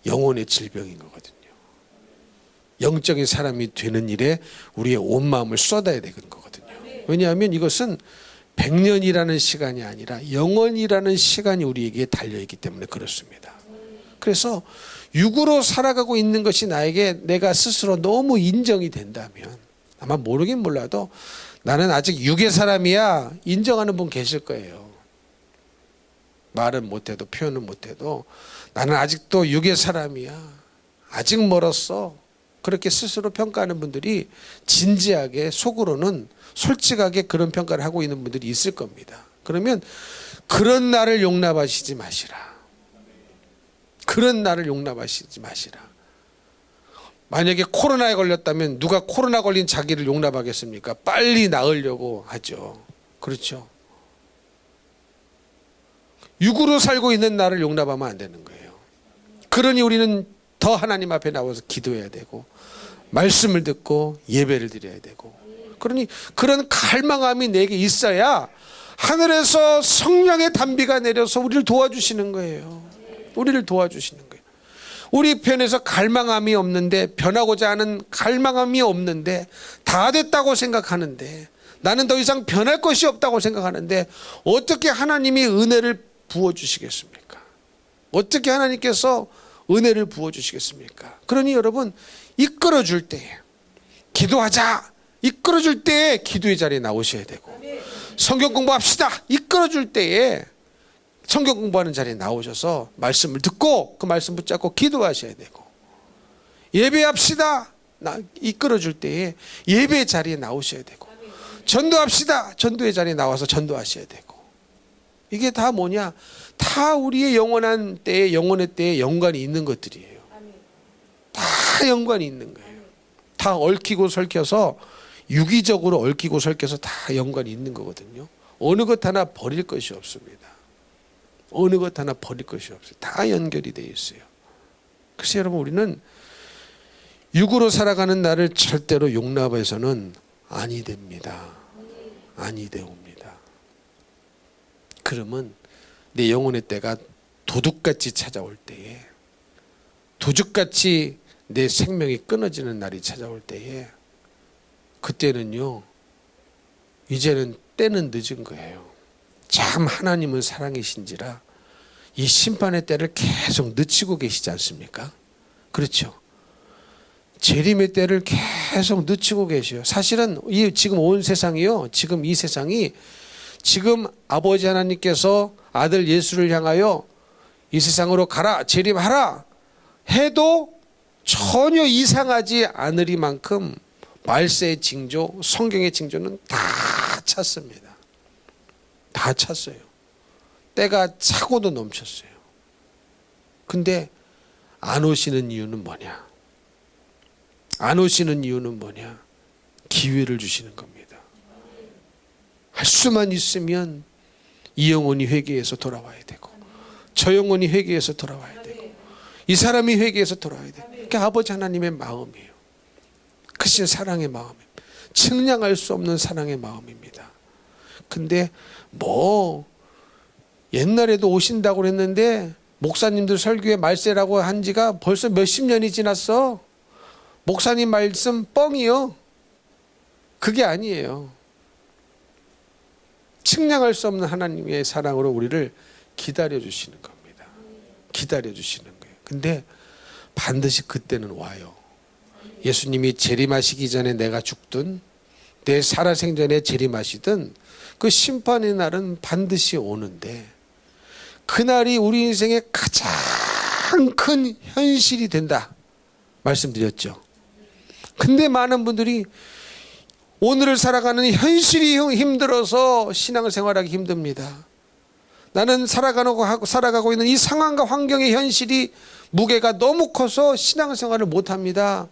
영혼의 질병인 거거든요. 영적인 사람이 되는 일에 우리의 온 마음을 쏟아야 되는 거거든요. 왜냐하면 이것은 100년이라는 시간이 아니라 영원이라는 시간이 우리에게 달려있기 때문에 그렇습니다. 그래서 육으로 살아가고 있는 것이 나에게 내가 스스로 너무 인정이 된다면 아마 모르긴 몰라도 나는 아직 육의 사람이야 인정하는 분 계실 거예요. 말은 못해도 표현은 못해도 나는 아직도 육의 사람이야. 아직 멀었어. 그렇게 스스로 평가하는 분들이 진지하게 속으로는 솔직하게 그런 평가를 하고 있는 분들이 있을 겁니다. 그러면 그런 나를 용납하시지 마시라. 그런 나를 용납하시지 마시라. 만약에 코로나에 걸렸다면 누가 코로나 걸린 자기를 용납하겠습니까? 빨리 나으려고 하죠. 그렇죠. 육으로 살고 있는 나를 용납하면 안 되는 거예요. 그러니 우리는 더 하나님 앞에 나와서 기도해야 되고 말씀을 듣고 예배를 드려야 되고 그러니 그런 갈망함이 내게 있어야 하늘에서 성령의 단비가 내려서 우리를 도와주시는 거예요. 우리를 도와주시는 거예요. 우리 편에서 갈망함이 없는데 변하고자 하는 갈망함이 없는데 다 됐다고 생각하는데 나는 더 이상 변할 것이 없다고 생각하는데 어떻게 하나님이 은혜를 부어주시겠습니까? 어떻게 하나님께서 은혜를 부어주시겠습니까? 그러니 여러분 이끌어줄 때에 기도하자 이끌어줄 때에 기도의 자리에 나오셔야 되고 성경 공부합시다 이끌어줄 때에 성경 공부하는 자리에 나오셔서 말씀을 듣고 그 말씀 붙잡고 기도하셔야 되고 예배합시다 이끌어줄 때에 예배의 자리에 나오셔야 되고 전도합시다 전도의 자리에 나와서 전도하셔야 되고 이게 다 뭐냐 다 우리의 영원한 때에 영혼의 때에 연관이 있는 것들이에요. 다 연관이 있는 거예요. 다 얽히고 설켜서 유기적으로 얽히고 설켜서 다 연관이 있는 거거든요. 어느 것 하나 버릴 것이 없습니다. 어느 것 하나 버릴 것이 없어요. 다 연결이 되어 있어요. 그래서 여러분 우리는 육으로 살아가는 나를 절대로 용납해서는 아니 됩니다. 아니 되옵니다. 그러면 내 영혼의 때가 도둑같이 찾아올 때에 도둑같이 내 생명이 끊어지는 날이 찾아올 때에 그때는요 이제는 때는 늦은 거예요. 참 하나님은 사랑이신지라 이 심판의 때를 계속 늦추고 계시지 않습니까? 그렇죠. 재림의 때를 계속 늦추고 계셔요. 사실은 지금 온 세상이요 지금 이 세상이 지금 아버지 하나님께서 아들 예수를 향하여 이 세상으로 가라 재림하라 해도 전혀 이상하지 않으리만큼 말세의 징조 성경의 징조는 다 찼습니다. 다 찼어요. 때가 차고도 넘쳤어요. 근데 안 오시는 이유는 뭐냐? 안 오시는 이유는 뭐냐? 기회를 주시는 겁니다. 할 수만 있으면 이 영혼이 회개해서 돌아와야 되고 저 영혼이 회개해서 돌아와야 되고 이 사람이 회개해서 돌아와야 되고 그게 아버지 하나님의 마음이에요. 크신 사랑의 마음이에요. 측량할 수 없는 사랑의 마음입니다. 근데 뭐 옛날에도 오신다고 그랬는데 목사님들 설교에 말세라고 한 지가 벌써 몇십 년이 지났어. 목사님 말씀 뻥이요. 그게 아니에요. 측량할 수 없는 하나님의 사랑으로 우리를 기다려주시는 겁니다. 기다려주시는 거예요. 근데 반드시 그때는 와요. 예수님이 재림하시기 전에 내가 죽든 내 살아생전에 재림하시든 그 심판의 날은 반드시 오는데 그날이 우리 인생의 가장 큰 현실이 된다 말씀드렸죠. 근데 많은 분들이 오늘을 살아가는 현실이 힘들어서 신앙생활하기 힘듭니다. 나는 살아가고 있는 이 상황과 환경의 현실이 무게가 너무 커서 신앙생활을 못합니다.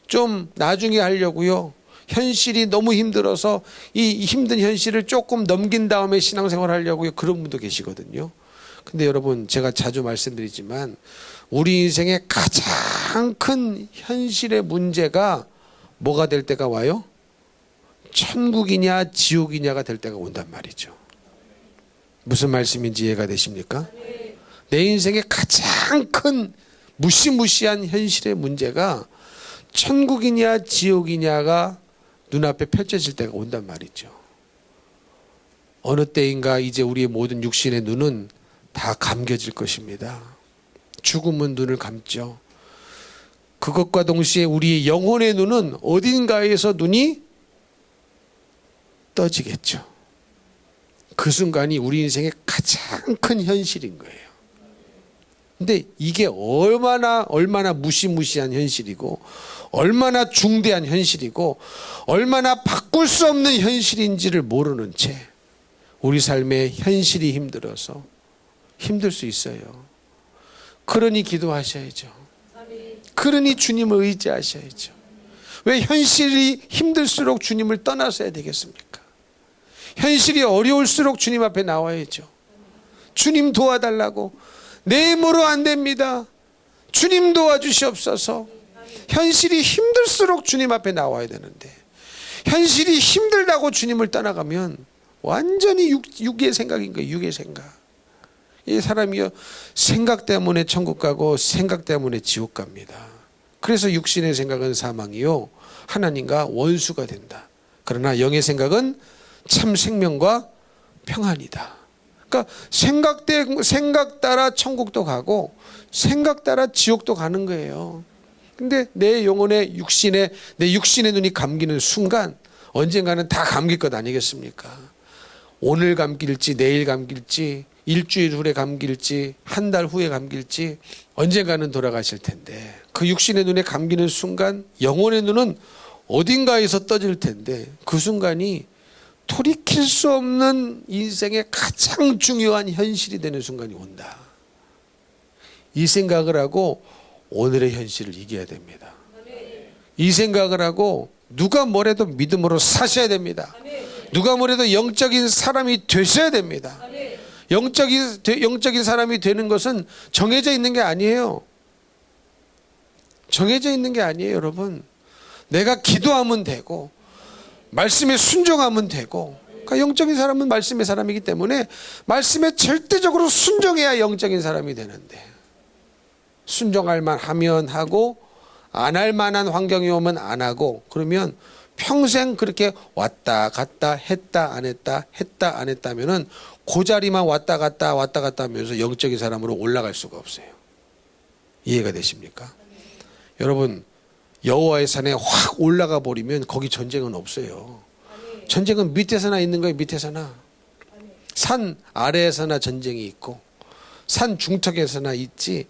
좀 나중에 하려고요. 현실이 너무 힘들어서 이 힘든 현실을 조금 넘긴 다음에 신앙생활 하려고요. 그런 분도 계시거든요. 근데 여러분 제가 자주 말씀드리지만 우리 인생의 가장 큰 현실의 문제가 뭐가 될 때가 와요? 천국이냐 지옥이냐가 될 때가 온단 말이죠. 무슨 말씀인지 이해가 되십니까? 내 인생의 가장 큰 무시무시한 현실의 문제가 천국이냐 지옥이냐가 눈앞에 펼쳐질 때가 온단 말이죠. 어느 때인가 이제 우리의 모든 육신의 눈은 다 감겨질 것입니다. 죽으면 눈을 감죠. 그것과 동시에 우리의 영혼의 눈은 어딘가에서 눈이 떠지겠죠. 그 순간이 우리 인생의 가장 큰 현실인 거예요. 근데 이게 얼마나 무시무시한 현실이고 얼마나 중대한 현실이고 얼마나 바꿀 수 없는 현실인지를 모르는 채 우리 삶의 현실이 힘들어서 힘들 수 있어요. 그러니 기도하셔야죠. 그러니 주님을 의지하셔야죠. 왜 현실이 힘들수록 주님을 떠나서야 되겠습니까? 현실이 어려울수록 주님 앞에 나와야죠. 주님 도와달라고. 내 힘으로 안 됩니다. 주님 도와주시옵소서. 현실이 힘들수록 주님 앞에 나와야 되는데 현실이 힘들다고 주님을 떠나가면 완전히 육의 생각인 거예요. 육의 생각. 이 사람이요 생각 때문에 천국 가고 생각 때문에 지옥 갑니다. 그래서 육신의 생각은 사망이요 하나님과 원수가 된다. 그러나 영의 생각은 참 생명과 평안이다. 그러니까 생각 따라 천국도 가고 생각 따라 지옥도 가는 거예요. 근데 내 영혼의 내 육신의 눈이 감기는 순간 언젠가는 다 감길 것 아니겠습니까? 오늘 감길지 내일 감길지 일주일 후에 감길지 한 달 후에 감길지 언젠가는 돌아가실 텐데 그 육신의 눈에 감기는 순간 영혼의 눈은 어딘가에서 떠질 텐데 그 순간이 돌이킬 수 없는 인생의 가장 중요한 현실이 되는 순간이 온다. 이 생각을 하고 오늘의 현실을 이겨야 됩니다. 이 생각을 하고 누가 뭐래도 믿음으로 사셔야 됩니다. 누가 뭐래도 영적인 사람이 되셔야 됩니다. 영적인 사람이 되는 것은 정해져 있는 게 아니에요. 정해져 있는 게 아니에요, 여러분. 내가 기도하면 되고 말씀에 순종하면 되고 그러니까 영적인 사람은 말씀의 사람이기 때문에 말씀에 절대적으로 순종해야 영적인 사람이 되는데 순종할 만하면 하고 안 할 만한 환경이 오면 안 하고 그러면 평생 그렇게 왔다 갔다 했다 안 했다 했다 안 했다 하면은 그 자리만 왔다 갔다 하면서 영적인 사람으로 올라갈 수가 없어요. 이해가 되십니까? 여러분 여호와의 산에 확 올라가 버리면 거기 전쟁은 없어요. 전쟁은 밑에서나 있는 거예요. 밑에서나. 산 아래에서나 전쟁이 있고 산 중턱에서나 있지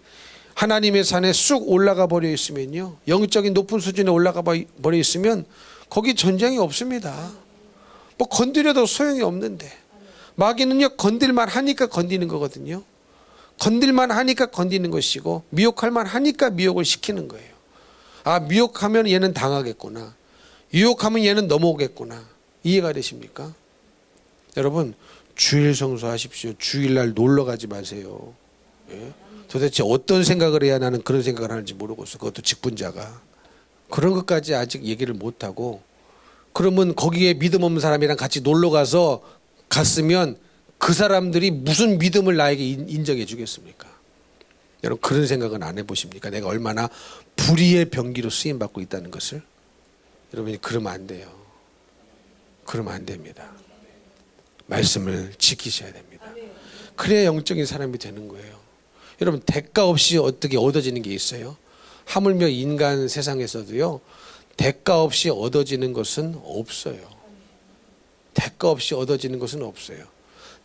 하나님의 산에 쑥 올라가 버려 있으면요 영적인 높은 수준에 올라가 버려 있으면 거기 전쟁이 없습니다. 뭐 건드려도 소용이 없는데 마귀는요 건들만 하니까 건드리는 거거든요. 건들만 하니까 건드리는 것이고 미혹할만 하니까 미혹을 시키는 거예요. 아 미혹하면 얘는 당하겠구나. 유혹하면 얘는 넘어오겠구나. 이해가 되십니까? 여러분 주일 성수하십시오. 주일날 놀러 가지 마세요. 예? 도대체 어떤 생각을 해야 나는 그런 생각을 하는지 모르겠어. 그것도 직분자가. 그런 것까지 아직 얘기를 못하고 그러면 거기에 믿음 없는 사람이랑 같이 놀러 갔으면 그 사람들이 무슨 믿음을 나에게 인정해 주겠습니까? 여러분 그런 생각은 안 해보십니까? 내가 얼마나 불의의 병기로 쓰임받고 있다는 것을. 여러분이 그러면 안 돼요. 그러면 안 됩니다. 말씀을 지키셔야 됩니다. 그래야 영적인 사람이 되는 거예요. 여러분 대가 없이 어떻게 얻어지는 게 있어요? 하물며 인간 세상에서도요 대가 없이 얻어지는 것은 없어요. 대가 없이 얻어지는 것은 없어요.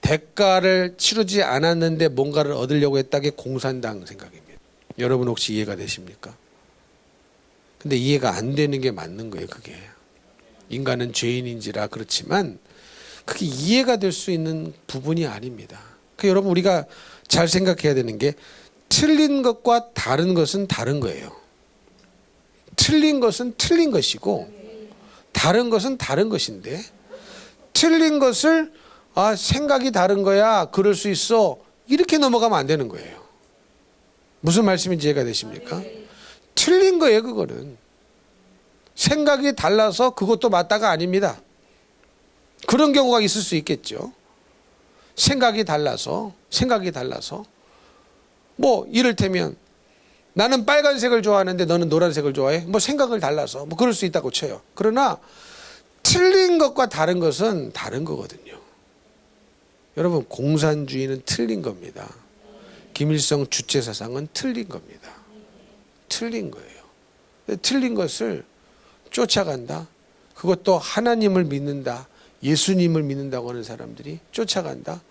대가를 치르지 않았는데 뭔가를 얻으려고 했다는 게 공산당 생각입니다. 여러분 혹시 이해가 되십니까? 근데 이해가 안 되는 게 맞는 거예요. 그게 인간은 죄인인지라 그렇지만 그게 이해가 될 수 있는 부분이 아닙니다. 그 여러분 우리가 잘 생각해야 되는 게 틀린 것과 다른 것은 다른 거예요. 틀린 것은 틀린 것이고 다른 것은 다른 것인데 틀린 것을 생각이 다른 거야 그럴 수 있어 이렇게 넘어가면 안 되는 거예요. 무슨 말씀인지 이해가 되십니까? 틀린 거예요. 그거는 생각이 달라서 그것도 맞다가 아닙니다. 그런 경우가 있을 수 있겠죠. 생각이 달라서 뭐 이를테면 나는 빨간색을 좋아하는데 너는 노란색을 좋아해? 뭐 생각을 달라서 뭐 그럴 수 있다고 쳐요. 그러나 틀린 것과 다른 것은 다른 거거든요. 여러분 공산주의는 틀린 겁니다. 김일성 주체 사상은 틀린 겁니다. 틀린 거예요. 틀린 것을 쫓아간다. 그것도 하나님을 믿는다. 예수님을 믿는다고 하는 사람들이 쫓아간다.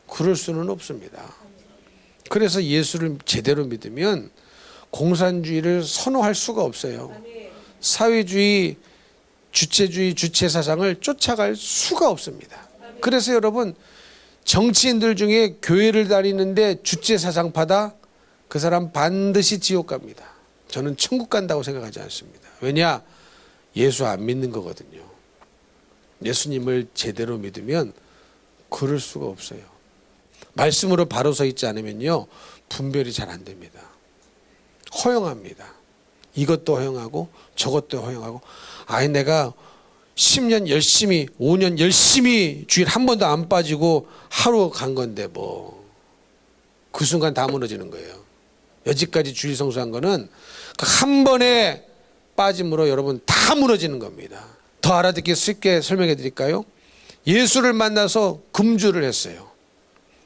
그럴 수는 없습니다. 그래서 예수를 제대로 믿으면 공산주의를 선호할 수가 없어요. 사회주의, 주체주의, 주체 사상을 쫓아갈 수가 없습니다. 그래서 여러분, 정치인들 중에 교회를 다니는데 주체 사상파다, 그 사람 반드시 지옥 갑니다. 저는 천국 간다고 생각하지 않습니다. 왜냐? 예수 안 믿는 거거든요. 예수님을 제대로 믿으면 그럴 수가 없어요. 말씀으로 바로 서 있지 않으면요, 분별이 잘 안 됩니다. 허용합니다. 이것도 허용하고 저것도 허용하고, 아니 내가 10년 열심히 5년 열심히 주일 한 번도 안 빠지고 하루 간 건데 뭐 그 순간 다 무너지는 거예요. 여지까지 주일 성수한 거는 그 한 번에 빠짐으로 여러분 다 무너지는 겁니다. 더 알아듣기 쉽게 설명해 드릴까요? 예수를 만나서 금주를 했어요.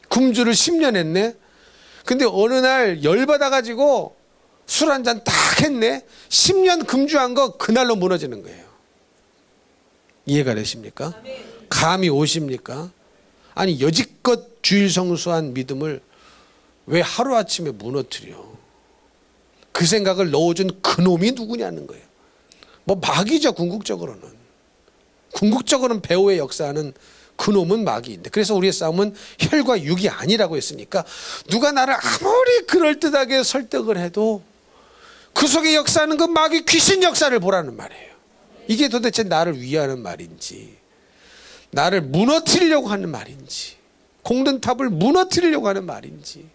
금주를 10년 했네. 근데 어느 날 열받아 가지고 술 한 잔 딱 했네. 10년 금주한 거 그날로 무너지는 거예요. 이해가 되십니까? 감이 오십니까? 아니 여지껏 주일 성수한 믿음을 왜 하루아침에 무너뜨려? 그 생각을 넣어준 그놈이 누구냐는 거예요. 뭐 마귀죠. 궁극적으로는. 궁극적으로는 배후의 역사하는 그놈은 마귀인데, 그래서 우리의 싸움은 혈과 육이 아니라고 했으니까 누가 나를 아무리 그럴듯하게 설득을 해도 그 속에 역사하는 그 마귀 귀신 역사를 보라는 말이에요. 이게 도대체 나를 위하는 말인지, 나를 무너뜨리려고 하는 말인지, 공든탑을 무너뜨리려고 하는 말인지.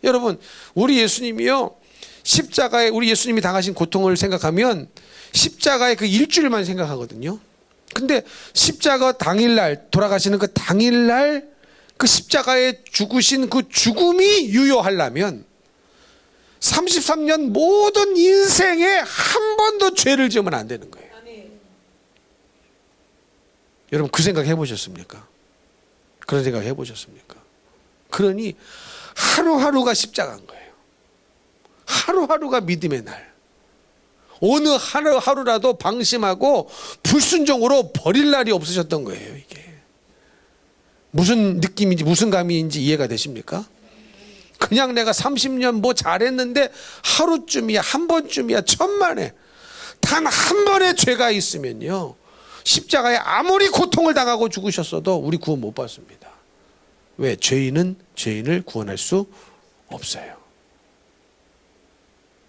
여러분, 우리 예수님이요, 십자가에 우리 예수님이 당하신 고통을 생각하면 십자가의 그 일주일만 생각하거든요. 근데 십자가 당일날, 돌아가시는 그 당일날 그 십자가에 죽으신 그 죽음이 유효하려면 33년 모든 인생에 한 번도 죄를 지으면 안 되는 거예요. 여러분 그 생각 해보셨습니까? 그런 생각 해보셨습니까? 그러니 하루하루가 십자가인 거예요. 하루하루가 믿음의 날. 어느 하루하루라도 방심하고 불순종으로 버릴 날이 없으셨던 거예요. 이게 무슨 느낌인지 무슨 감인지 이해가 되십니까? 그냥 내가 30년 뭐 잘했는데 하루쯤이야, 한 번쯤이야, 천만에 단 한 번의 죄가 있으면요, 십자가에 아무리 고통을 당하고 죽으셨어도 우리 구원 못 받습니다. 왜? 죄인은 죄인을 구원할 수 없어요.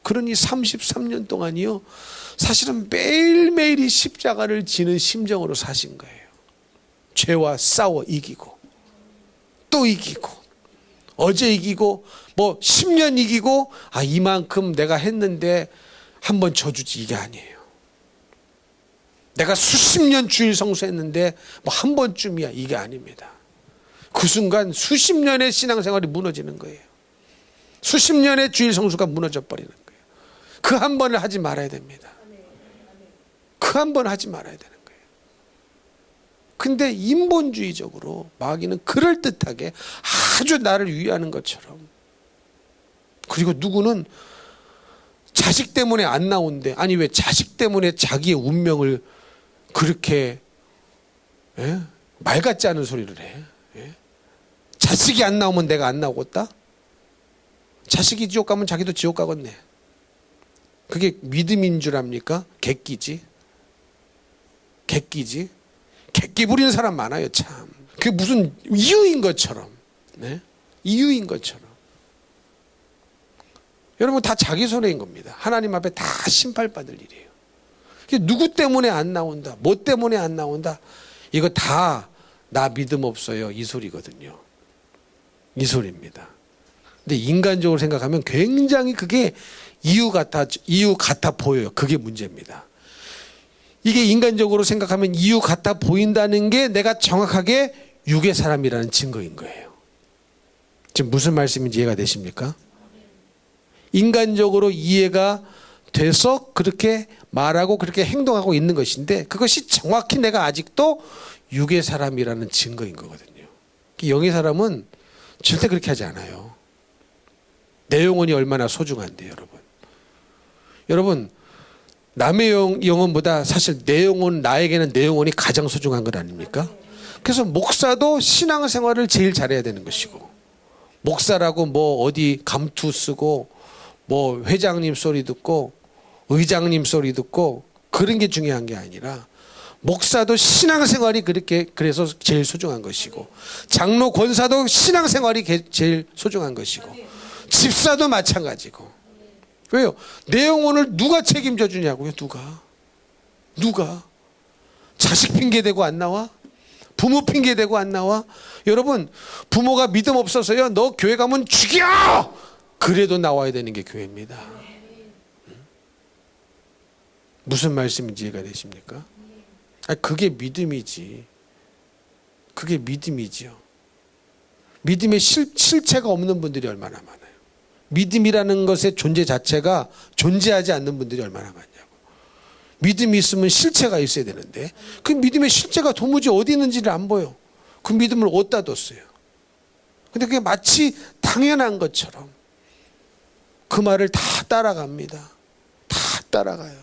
그러니 33년 동안이요, 사실은 매일매일이 십자가를 지는 심정으로 사신 거예요. 죄와 싸워 이기고 또 이기고, 어제 이기고 뭐 10년 이기고, 아 이만큼 내가 했는데 한번 져주지, 이게 아니에요. 내가 수십 년 주일 성수했는데 뭐 한 번쯤이야, 이게 아닙니다. 그 순간 수십 년의 신앙생활이 무너지는 거예요. 수십 년의 주일 성수가 무너져 버리는 거예요. 그 한 번을 하지 말아야 됩니다. 그 한 번 하지 말아야 되는 거예요. 근데 인본주의적으로 마귀는 그럴듯하게 아주 나를 위하는 것처럼, 그리고 누구는 자식 때문에 안 나온대. 아니 왜 자식 때문에 자기의 운명을 그렇게 말 같지 않은 소리를 해? 자식이 안 나오면 내가 안 나오겠다? 자식이 지옥 가면 자기도 지옥 가겠네. 그게 믿음인 줄 압니까? 객기지. 객기지. 객기 부리는 사람 많아요, 참. 그게 무슨 이유인 것처럼. 네? 이유인 것처럼. 여러분 다 자기 손해인 겁니다. 하나님 앞에 다 심판받을 일이에요. 누구 때문에 안 나온다, 뭐 때문에 안 나온다, 이거 다 나 믿음 없어요, 이 소리거든요. 이 소리입니다. 근데 인간적으로 생각하면 굉장히 그게 이유 같아 보여요. 그게 문제입니다. 이게 인간적으로 생각하면 이유 같아 보인다는 게 내가 정확하게 육의 사람이라는 증거인 거예요. 지금 무슨 말씀인지 이해가 되십니까? 인간적으로 이해가 돼서 그렇게 말하고 그렇게 행동하고 있는 것인데, 그것이 정확히 내가 아직도 육의 사람이라는 증거인 거거든요. 영의 사람은 절대 그렇게 하지 않아요. 내 영혼이 얼마나 소중한데 여러분. 여러분 남의 영혼보다 사실 내 영혼, 나에게는 내 영혼이 가장 소중한 것 아닙니까? 그래서 목사도 신앙생활을 제일 잘해야 되는 것이고, 목사라고 뭐 어디 감투 쓰고 뭐 회장님 소리 듣고 의장님 소리 듣고 그런 게 중요한 게 아니라, 목사도 신앙생활이 그래서 제일 소중한 것이고, 장로 권사도 신앙생활이 제일 소중한 것이고, 집사도 마찬가지고. 왜요? 내 영혼을 누가 책임져 주냐고요. 누가 자식 핑계대고 안 나와? 부모 핑계대고 안 나와? 여러분, 부모가 믿음 없어서요, 너 교회 가면 죽여! 그래도 나와야 되는 게 교회입니다. 무슨 말씀인지 이해가 되십니까? 그게 믿음이지. 그게 믿음이지요. 믿음의 실체가 없는 분들이 얼마나 많아요. 믿음이라는 것의 존재 자체가 존재하지 않는 분들이 얼마나 많냐고. 믿음이 있으면 실체가 있어야 되는데, 그 믿음의 실체가 도무지 어디 있는지를 안 보여. 그 믿음을 어디다 뒀어요. 근데 그게 마치 당연한 것처럼 그 말을 다 따라갑니다. 다 따라가요.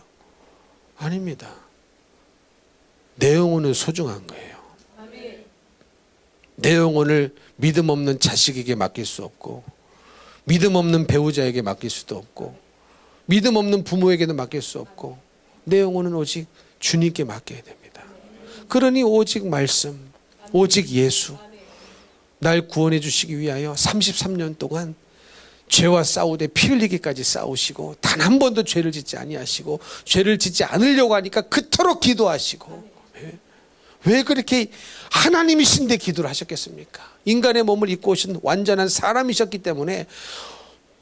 아닙니다. 내 영혼은 소중한 거예요. 내 영혼을 믿음 없는 자식에게 맡길 수 없고, 믿음 없는 배우자에게 맡길 수도 없고, 믿음 없는 부모에게도 맡길 수 없고, 내 영혼은 오직 주님께 맡겨야 됩니다. 그러니 오직 말씀, 오직 예수, 날 구원해 주시기 위하여 33년 동안 죄와 싸우되 피 흘리기까지 싸우시고, 단 한 번도 죄를 짓지 아니하시고, 죄를 짓지 않으려고 하니까 그토록 기도하시고, 왜 그렇게 하나님이신데 기도를 하셨겠습니까? 인간의 몸을 입고 오신 완전한 사람이셨기 때문에,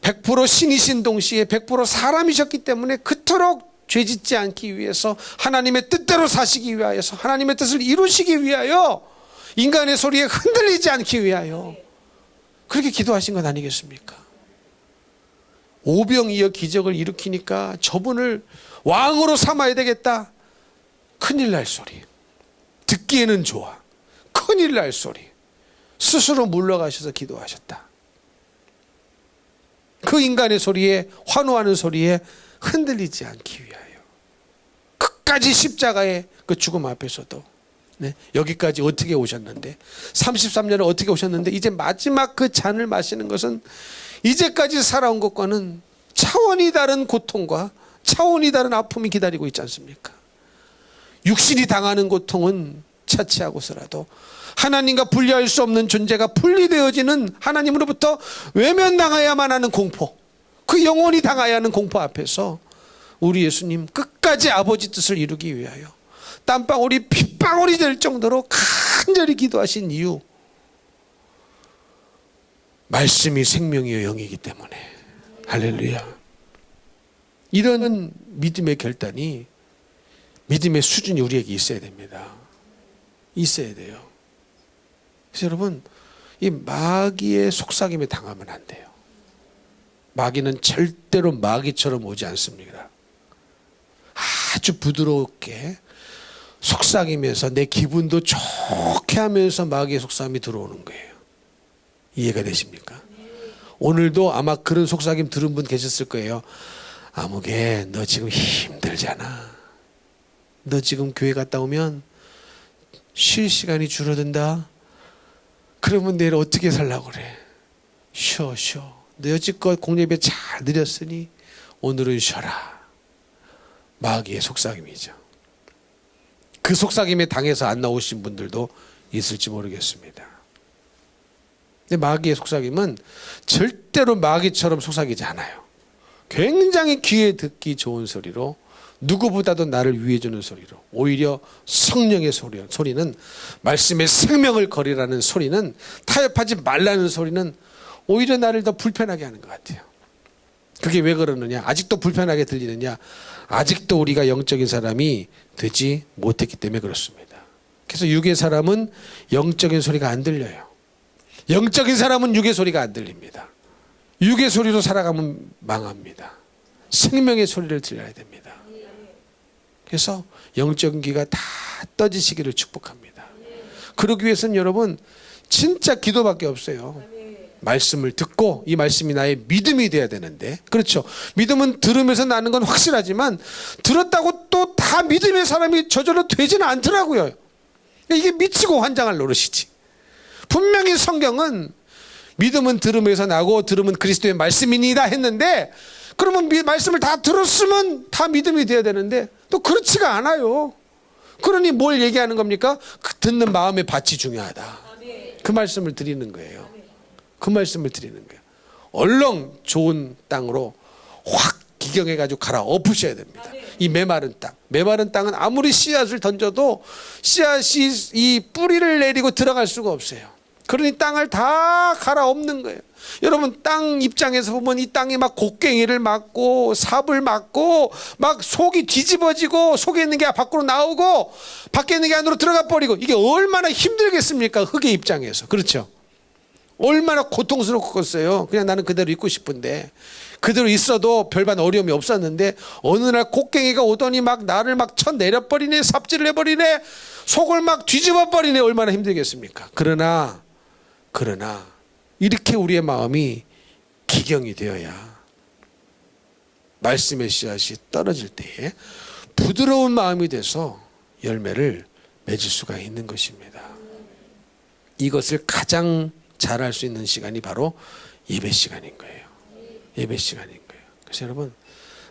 100% 신이신 동시에 100% 사람이셨기 때문에 그토록 죄 짓지 않기 위해서, 하나님의 뜻대로 사시기 위하여서, 하나님의 뜻을 이루시기 위하여, 인간의 소리에 흔들리지 않기 위하여 그렇게 기도하신 것 아니겠습니까? 오병이어 기적을 일으키니까 저분을 왕으로 삼아야 되겠다. 큰일 날 소리. 듣기에는 좋아. 큰일 날 소리. 스스로 물러가셔서 기도하셨다. 그 인간의 소리에, 환호하는 소리에 흔들리지 않기 위하여 끝까지 십자가의 그 죽음 앞에서도, 여기까지 어떻게 오셨는데, 33년을 어떻게 오셨는데, 이제 마지막 그 잔을 마시는 것은 이제까지 살아온 것과는 차원이 다른 고통과 차원이 다른 아픔이 기다리고 있지 않습니까? 육신이 당하는 고통은 차치하고서라도 하나님과 분리할 수 없는 존재가 분리되어지는, 하나님으로부터 외면당해야만 하는 공포, 그 영원히 당해야 하는 공포 앞에서 우리 예수님 끝까지 아버지 뜻을 이루기 위하여 땀방울이 핏방울이 될 정도로 간절히 기도하신 이유, 말씀이 생명이요 영이기 때문에. 할렐루야. 이런 믿음의 결단이, 믿음의 수준이 우리에게 있어야 됩니다. 있어야 돼요. 그래서 여러분, 이 마귀의 속삭임에 당하면 안 돼요. 마귀는 절대로 마귀처럼 오지 않습니다. 아주 부드럽게 속삭이면서 내 기분도 좋게 하면서 마귀의 속삭임이 들어오는 거예요. 이해가 되십니까? 오늘도 아마 그런 속삭임 들은 분 계셨을 거예요. 아무개, 너 지금 힘들잖아. 너 지금 교회 갔다 오면 쉴 시간이 줄어든다. 그러면 내일 어떻게 살라고 그래? 쉬어. 너 여지껏 공예배 잘 드렸으니 오늘은 쉬어라. 마귀의 속삭임이죠. 그 속삭임에 당해서 안 나오신 분들도 있을지 모르겠습니다. 근데 마귀의 속삭임은 절대로 마귀처럼 속삭이지 않아요. 굉장히 귀에 듣기 좋은 소리로, 누구보다도 나를 위해 주는 소리로, 오히려 성령의 소리는, 말씀의 생명을 거리라는 소리는, 타협하지 말라는 소리는 오히려 나를 더 불편하게 하는 것 같아요. 그게 왜 그러느냐? 아직도 불편하게 들리느냐? 아직도 우리가 영적인 사람이 되지 못했기 때문에 그렇습니다. 그래서 육의 사람은 영적인 소리가 안 들려요. 영적인 사람은 육의 소리가 안 들립니다. 육의 소리로 살아가면 망합니다. 생명의 소리를 들려야 됩니다. 그래서 영적인 귀가 다 떠지시기를 축복합니다. 그러기 위해서는 여러분 진짜 기도밖에 없어요. 말씀을 듣고 이 말씀이 나의 믿음이 돼야 되는데, 그렇죠. 믿음은 들으면서 나는 건 확실하지만 들었다고 또 다 믿음의 사람이 저절로 되지는 않더라고요. 이게 미치고 환장할 노릇이지. 분명히 성경은 믿음은 들음에서 나고 들음은 그리스도의 말씀이니라 했는데, 그러면 말씀을 다 들었으면 다 믿음이 돼야 되는데 또 그렇지가 않아요. 그러니 뭘 얘기하는 겁니까? 그 듣는 마음의 밭이 중요하다. 그 말씀을 드리는 거예요. 그 말씀을 드리는 거예요. 얼렁 좋은 땅으로 확 기경해가지고 갈아 엎으셔야 됩니다. 이 메마른 땅. 메마른 땅은 아무리 씨앗을 던져도 씨앗이 이 뿌리를 내리고 들어갈 수가 없어요. 그러니 땅을 다 갈아 엎는 거예요. 여러분, 땅 입장에서 보면 이 땅이 막 곡괭이를 맞고 삽을 맞고 막 속이 뒤집어지고 속에 있는 게 밖으로 나오고 밖에 있는 게 안으로 들어가 버리고, 이게 얼마나 힘들겠습니까? 흙의 입장에서. 그렇죠? 얼마나 고통스럽겠어요. 그냥 나는 그대로 있고 싶은데, 그대로 있어도 별반 어려움이 없었는데 어느 날 곡괭이가 오더니 막 나를 막 쳐내려버리네, 삽질을 해버리네, 속을 막 뒤집어버리네. 얼마나 힘들겠습니까? 그러나 이렇게 우리의 마음이 기경이 되어야 말씀의 씨앗이 떨어질 때에 부드러운 마음이 돼서 열매를 맺을 수가 있는 것입니다. 이것을 가장 잘할 수 있는 시간이 바로 예배 시간인 거예요. 예배 시간인 거예요. 그래서 여러분,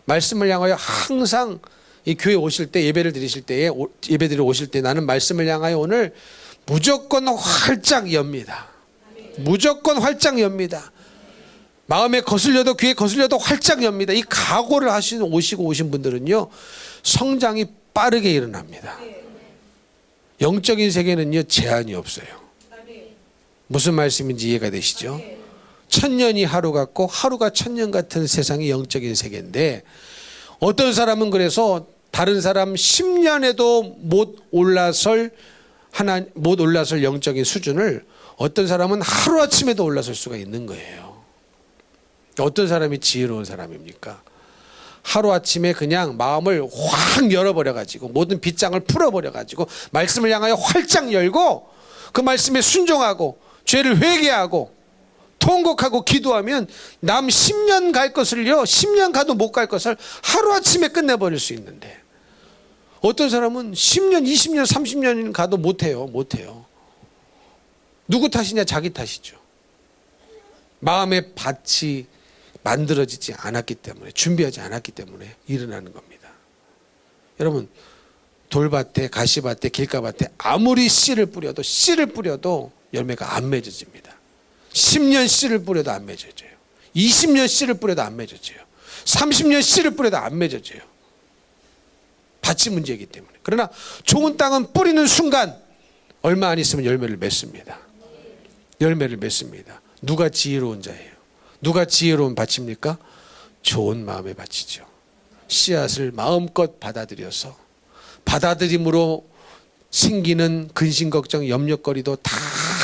말씀을 향하여 항상 이 교회 오실 때, 예배를 드리실 때에, 예배드리러 오실 때 나는 말씀을 향하여 오늘 무조건 활짝 엽니다. 무조건 활짝 엽니다. 마음에 거슬려도 귀에 거슬려도 활짝 엽니다. 이 각오를 하시는 오신 분들은요, 성장이 빠르게 일어납니다. 영적인 세계는요, 제한이 없어요. 무슨 말씀인지 이해가 되시죠? 천년이 하루 같고 하루가 천년 같은 세상이 영적인 세계인데, 어떤 사람은 그래서 다른 사람 10년에도 못 올라설 영적인 수준을 어떤 사람은 하루아침에도 올라설 수가 있는 거예요. 어떤 사람이 지혜로운 사람입니까? 하루아침에 그냥 마음을 확 열어버려가지고 모든 빗장을 풀어버려가지고 말씀을 향하여 활짝 열고 그 말씀에 순종하고 죄를 회개하고 통곡하고 기도하면 남 10년 갈 것을요, 10년 가도 못 갈 것을 하루아침에 끝내버릴 수 있는데, 어떤 사람은 10년, 20년, 30년 가도 못해요. 누구 탓이냐? 자기 탓이죠. 마음의 밭이 만들어지지 않았기 때문에, 준비하지 않았기 때문에 일어나는 겁니다. 여러분, 돌밭에, 가시밭에, 길가밭에 아무리 씨를 뿌려도 열매가 안 맺어집니다. 10년 씨를 뿌려도 안 맺어져요. 20년 씨를 뿌려도 안 맺어져요. 30년 씨를 뿌려도 안 맺어져요. 밭이 문제이기 때문에. 그러나 좋은 땅은 뿌리는 순간 얼마 안 있으면 열매를 맺습니다. 열매를 맺습니다. 누가 지혜로운 자예요? 누가 지혜로운 밭입니까? 좋은 마음의 밭이죠. 씨앗을 마음껏 받아들여서 받아들임으로 생기는 근심, 걱정, 염려거리도 다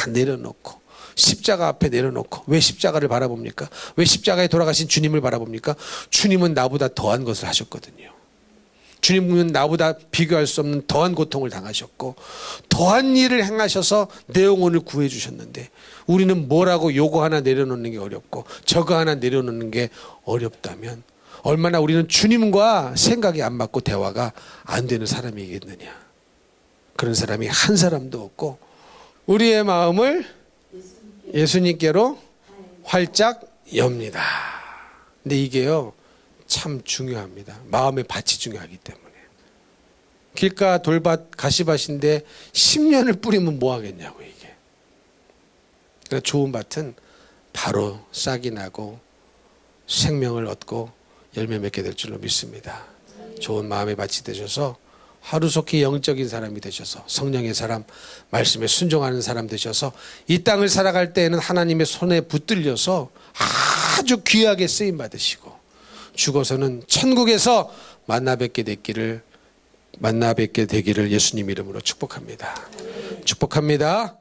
내려놓고 십자가 앞에 내려놓고, 왜 십자가를 바라봅니까? 왜 십자가에 돌아가신 주님을 바라봅니까? 주님은 나보다 더한 것을 하셨거든요. 주님은 나보다 비교할 수 없는 더한 고통을 당하셨고 더한 일을 행하셔서 내 영혼을 구해 주셨는데, 우리는 뭐라고 요거 하나 내려놓는 게 어렵고 저거 하나 내려놓는 게 어렵다면 얼마나 우리는 주님과 생각이 안 맞고 대화가 안 되는 사람이겠느냐. 그런 사람이 한 사람도 없고, 우리의 마음을 예수님께로 활짝 엽니다. 근데 이게요, 참 중요합니다. 마음의 밭이 중요하기 때문에. 길가 돌밭 가시밭인데 10년을 뿌리면 뭐 하겠냐고, 이게. 그러니까 좋은 밭은 바로 싹이 나고 생명을 얻고 열매 맺게 될 줄로 믿습니다. 좋은 마음의 밭이 되셔서 하루속히 영적인 사람이 되셔서 성령의 사람, 말씀에 순종하는 사람 되셔서 이 땅을 살아갈 때에는 하나님의 손에 붙들려서 아주 귀하게 쓰임 받으시고 죽어서는 천국에서 만나 뵙게 되기를 예수님 이름으로 축복합니다. 축복합니다.